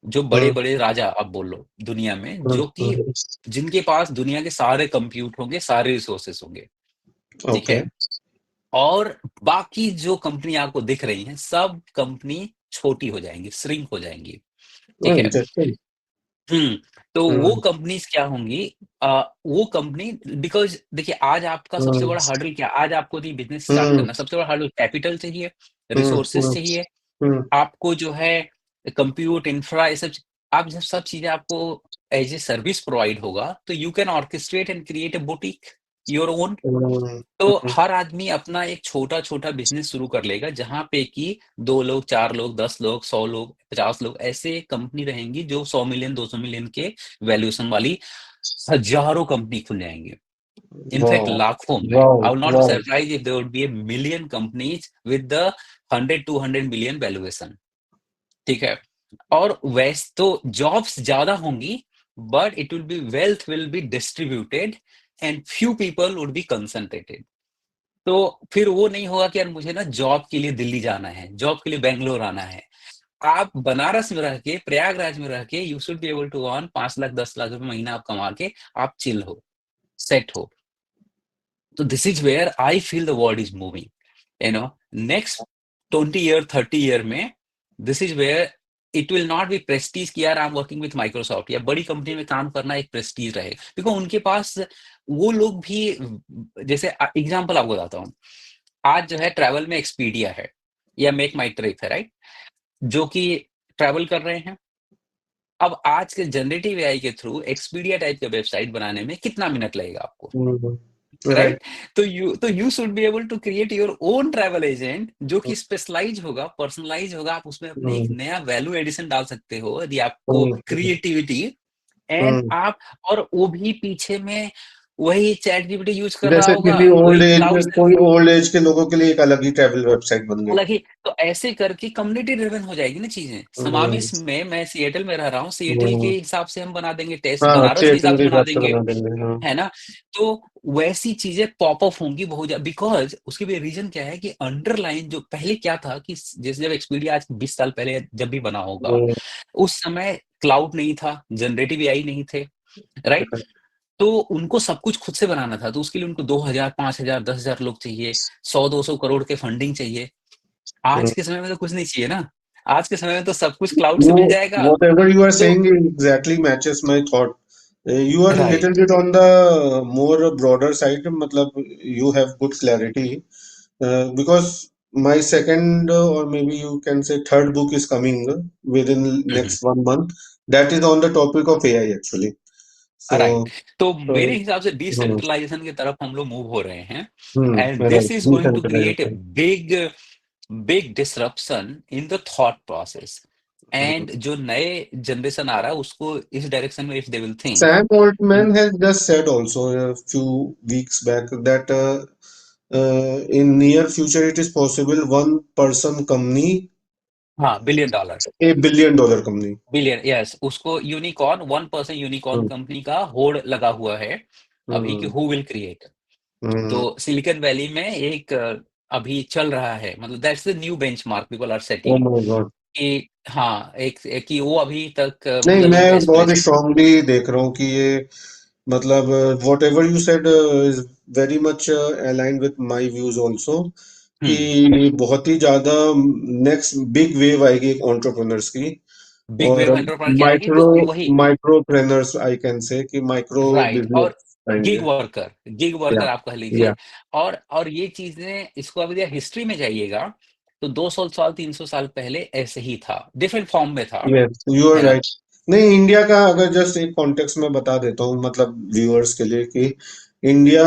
जो बड़े हम्म। बड़े राजा आप बोल लो दुनिया में, जो कि हम्म। जिनके पास दुनिया के सारे कंप्यूट होंगे, सारे रिसोर्सेस होंगे। ठीक ओके। है। और बाकी जो कंपनी आपको दिख रही हैं, सब कंपनी छोटी हो जाएंगी, श्रिंक हो जाएंगी। ठीक है। इंटरेस्टिंग। हम्म। तो वो हम्म। कंपनीज क्या होंगी? वो कंपनी, बिकॉज देखिए आज आपका सबसे हम्म। बड़ा हर्डल क्या, आज आपको नहीं बिजनेस स्टार्ट हम्म। करना, सबसे बड़ा हर्डल कैपिटल चाहिए, हम्म। रिसोर्सेस हम्म। चाहिए, हम्म। आपको जो है कंप्यूट इंफ्रा ये सब। आप जब सब चीजें आपको एज ए सर्विस प्रोवाइड होगा, तो you can orchestrate and create a boutique your own. Hmm. तो हम्म। हर आदमी अपना एक छोटा छोटा बिजनेस शुरू कर लेगा, जहां पे कि 2 लोग, 4 लोग, 10 लोग, 100 लोग, 50 लोग ऐसे कंपनी रहेंगी, जो 100 मिलियन, 200 मिलियन के वैल्यूएशन वाली हजारों कंपनी खुल जाएंगे। In fact wow. लाखों में। Wow. I will not be wow. Surprise if there would be a million companies with the 100-200 million valuation. ठीक है। और वैसे तो जॉब्स ज्यादा होंगी, but it will be, wealth will be distributed and few people would be concentrated. तो फिर वो नहीं होगा कि यार मुझे ना जॉब के लिए दिल्ली जाना है, जॉब के लिए बैंगलोर आना है। आप बनारस में रह के, प्रयागराज में रह के, you should be able to earn 5 lakh 10 lakh रुपए महीना आप कमा के, आप चिल हो, सेट हो। तो this is where I feel the world is moving, next 20 year 30 year में। This is where it will not be prestige कि यार I am working with Microsoft, या बड़ी कंपनी में काम करना एक प्रेस्टीज रहे, बिकॉज उनके पास वो लोग भी। जैसे एग्जांपल आपको बताता हूँ, आज जो है ट्रैवल में एक्सपीडिया है, या मेक माई ट्रिप है, राइट, जो कि ट्रैवल कर रहे हैं। अब आज के जनरेटिव एआई के थ्रू एक्सपीडिया टाइप का वेबसाइट बनाने में कितना मिनट लगेगा आपको? राइट। राइट। तो you should be able to create your own travel agent, जो कि स्पेशलाइज होगा, पर्सनलाइज होगा। आप उसमें अपने एक नया वैल्यू एडिशन डाल सकते हो, यदि आपको क्रिएटिविटी। एंड आप, और वो भी पीछे में वही चैट जीपीटी यूज कर रहा जैसे होगा, किसी ओल्ड वही एज में, क्लाउड। कोई ओल्ड एज के लोगों के लिए एक अलग ही ट्रैवल वेबसाइट बन गई। हालांकि तो ऐसे करके कम्युनिटी ड्रिवन हो जाएगी ना चीजें। हम्म। समावेश में, मैं सिएटल में रह रहा हूँ, सिएटल के हम्म। हिसाब से हम बना देंगे टेस्ट, हाँ, बनारस के थिएटर हिसाब के से बना हिसाब से देंगे, बना देंगे, हाँ। है ना। तो वैसी चीजें पॉपअप होंगी बहुत ज्यादा, बिकॉज उसकी भी रीजन क्या है कि अंडरलाइन जो पहले क्या था, कि जैसे जब एक्सपीडिया आज 20 साल पहले जब भी बना होगा, हम्म। उस समय क्लाउड नहीं था, जनरेटिव एआई नहीं थे, राइट। तो उनको सब कुछ खुद से बनाना था, तो उसके लिए उनको 2,000, 5,000, 10,000 लोग चाहिए, 100-200 करोड़ के फंडिंग चाहिए। आज के समय में तो कुछ नहीं चाहिए ना। आज के समय में तो सब कुछ क्लाउड से No, मिल जाएगा। whatever you are तो saying exactly matches my thought. You are little right, bit on the more broader side. मतलब you have good clarity. Because my second or maybe you can say third book is coming within next 1 month. That is on the topic of AI actually. Right. So, तो so मेरे हिसाब से hmm, डिसेंट्रलाइजेशन की तरफ हम लोग मूव हो रहे हैं, and this right, is going to create a decentralization. Big big disruption in the thought process. Hmm. And जो नए जनरेशन आ रहा है उसको इस डायरेक्शन में, if they will think. Sam Altman has just said also a few weeks back that in near future it is possible one person company, हाँ, $1 billion. $1 billion company. Billion, yes, उसको यूनिकॉर्न, 1% यूनिकॉर्न Hmm. कंपनी का होड़ लगा हुआ है अभी, कि Hmm. Who will create. तो Hmm. सिलिकॉन वैली में एक अभी चल रहा है, मतलब that's the new benchmark people are Oh setting, my God. कि हाँ, एक कि वो अभी तक नहीं, मतलब मैं एक बहुत एस्पिरेशन। स्ट्रांगली देख रहा हूँ कि ये मतलब whatever you said is very much aligned with my views also, hmm. कि बहुत ही ज्यादा नेक्स्ट बिग वेव आएगी एक एंटरप्रेन्योर्स की। बिग और वेव एंटरप्रेन्योर क्या आएगी, माइक्रो तो वही। माइक्रोप्रेन्योर्स आई कैन से कि माइक्रो राइट। और बिजनेस गिग आएंगे। वर्कर, गिग या वर्कर आप कह या लीजिए। और ये चीजें, इसको अभी हिस्ट्री में जाइएगा, तो 200 साल 300 साल पहले ऐसे ही था, डिफरेंट फॉर्म में था, यस, यू आर है ना। राइट। नहीं, इंडिया का अगर जस्ट एक कॉन्टेक्स्ट में बता देता हूँ मतलब व्यूअर्स के लिए कि इंडिया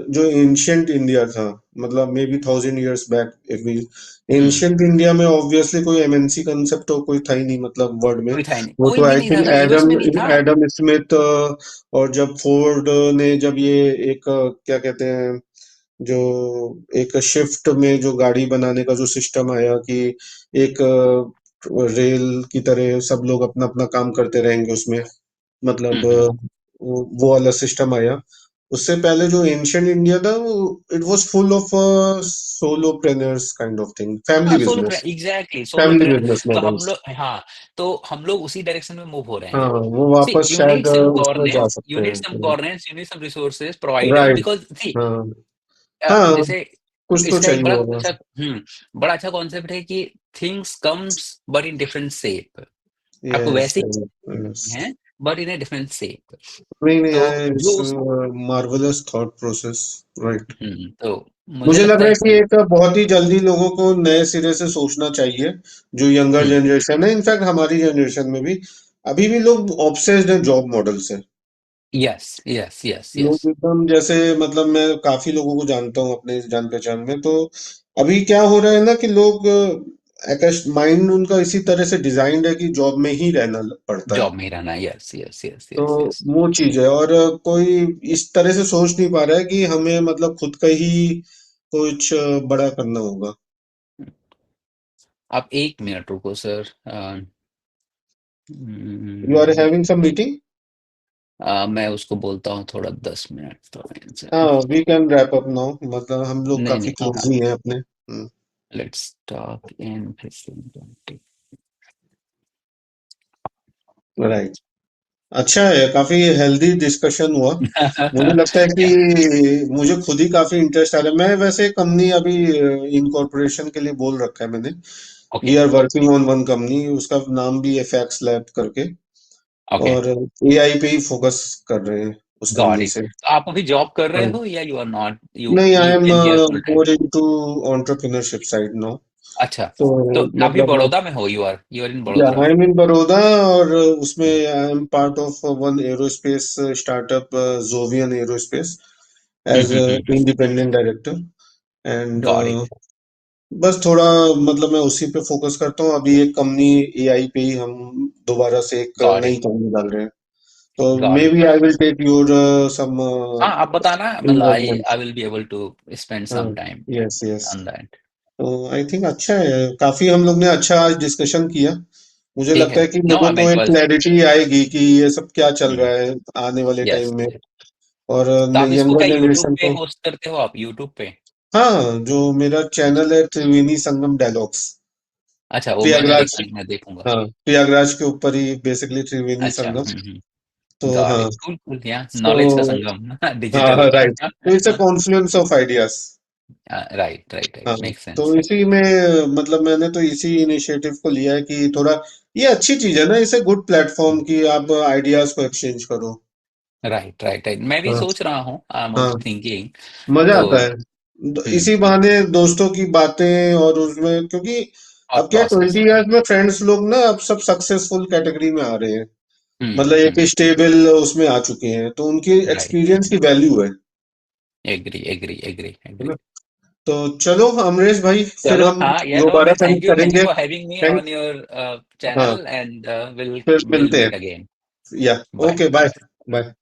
जो एंशियंट इंडिया था, मतलब maybe 1000 years back, if we hmm. Ancient India में ऑब्वियसली कोई एमएनसी कंसेप्ट तो कोई था ही नहीं मतलब वर्ल्ड में। कोई था ही नहीं, वो कोई तो भी आई नहीं था थिंक ना, यूएस एडम में नहीं था। एडम स्मिथ और जब फोर्ड ने जब ये एक क्या कहते हैं जो एक शिफ्ट में जो गाड़ी बनाने का जो सिस्टम आया कि एक रेल की तरह सब लोग अपना अपना काम करते रहेंगे उसमें, मतलब हम्म। वो वाला सिस्टम आया। उससे पहले जो एंशियंट इंडिया था वो it was full of solopreneurs kind of thing, हाँ, family solo business, exactly family solopreneur. Business तो हम मॉडल्स। लोग, हाँ, तो हम लोग उसी डायरेक्शन में मूव हो रहे हाँ, हैं। वो सी वापस यू नीड शायद सम उसमें जा गवर्नेंस, सकते हैं। You need some resources provided, right. Because see हाँ। हाँ, जैसे कुछ तो इसका एक चाहिए बड़ा होगा। अच्छा, बड़ा अच्छा कॉन्सेप्ट है कि things comes but in different shape. आपको यस, वैसे यस। ही है, but in a different shape. नहीं नहीं, तो इट्स जो उस मार्वलस थॉट प्रोसेस। राइट। तो मुझे मुझे लग लगता रहा है है कि कि एक बहुत ही जल्दी लोगों को नए सिरे से सोचना चाहिए, जो यंगर हम्म, जनरेशन है, इनफैक्ट हमारी जनरेशन में भी अभी भी लोग ऑब्सेस्ड हैं जॉब मॉडल से। Yes yes yes yes. लोग एकदम जैसे, मतलब मैं काफी लोगों को जानता हूँ अपने जान पहचान में, तो अभी क्या हो रहा है ना कि लोग माइंड उनका इसी तरह से डिजाइंड है कि जॉब में ही रहना पड़ता है। जॉब में ही रहना, यस यस यस तो यस यस। वो चीज है, और कोई इस तरह से सोच नहीं पा रहा है कि हमें मतलब खुद का ही कुछ बड़ा करना होगा। आप 1 मिनट रुको sir. You are hmm, having some meeting? मैं उसको बोलता हूँ थोड़ा 10 मिनट तो इनसे। हाँ, we can wrap up now, मतलब हम लोग नहीं काफी नहीं, हाँ, क्लोज ही हैं अपने। Let's talk in 15 20। राइट। अच्छा है, काफी हेल्दी डिस्कशन हुआ। मुझे लगता है या कि मुझे खुद ही काफी इंटरेस्ट आ रहा है। मैं वैसे कंपनी अभी इनकॉर्पोरेशन के लिए बोल रखा है मैंने। Okay we are working on one company, उसका नाम भी एफएक्स लैब करके, ओके, और एआई पे ही फोकस कर रहे हैं उस गॉट कंपनी इट। से। तो आप अभी जॉब कर रहे हाँ। हो या यू आर नॉट, यू नहीं, I you am came here full time? More into entrepreneurship side now. अच्छा, तो तो अभी मतलब बड़ौदा में हो? यू आर इन या Vadodara? I am in Baroda, और उसमें I am part of one aerospace startup, Jovian aerospace, as independent director. And got it बस थोड़ा, मतलब मैं उसी पे फोकस करता हूँ। अभी एक कंपनी एआई पे ही हम दोबारा से एक गॉट नई इट कंपनी डाल रहे हैं। तो got may it. Be I will take your some हाँ, आप बताना, मतलब I involvement. I will be able to spend हाँ। Some time yes, yes. On that. तो आई थिंक अच्छा है, काफी हम लोग ने अच्छा आज डिस्कशन किया। मुझे ठीक लगता है, है कि नो लोगों आई मीन को इट एक वाज, क्लैरिटी आएगी कि ये सब क्या चल रहा है आने वाले यस। टाइम में, और तो आप इसको यंगर क्या यूट्यूब जनरेशन पे को। होस्ट करते हो, आप यूट्यूब पे? हाँ, जो मेरा चैनल है त्रिवेणी संगम डायलॉग्स, अच्छा, वो मैंने प्रयागराज। देखा नहीं, मैं देखूंगा। हाँ, प्रयागराज के ऊपर ही बेसिकली त्रिवेणी अच्छा, संगम। तो गॉट हाँ। इट, कूल कूल, या नॉलेज का तो संगम हाँ, डिजिटल। राइट, तो it's a Confluence of ideas. Right right right, हाँ। मेक तो सेंस। इसी में, मतलब मैंने तो इसी इनिशिएटिव को लिया है कि थोड़ा ये अच्छी चीज है ना, इसे गुड प्लेटफॉर्म की आप आइडियाज को एक्सचेंज करो। राइट राइट राइट, मैं भी हाँ। सोच रहा हूँ, आई एम हाँ, ऑल्सो थिंकिंग। मजा तो आता है। इसी बहाने दोस्तों की बातें, और उसमें क्योंकि थॉट अब क्या प्रोसेस। 20 इयर्स में फ्रेंड्स लोग ना अब सब सक्सेसफुल कैटेगरी में आ रहे हैं, मतलब एक हम्म। स्टेबल उसमें आ चुके हैं, तो उनकी राइट, एक्सपीरियंस की वैल्यू एग्री एग्री एग्री है ना? एग्री। तो चलो अमरेश भाई, फिर चलो, हम हाँ, या नो दोबारा मैन, कनेक्ट थैंक यू करेंगे। For having me thank on your हाँ, चैनल, एंड विल फिर विल मिलते हैं। Meet again. या bye okay, bye. Bye. Bye.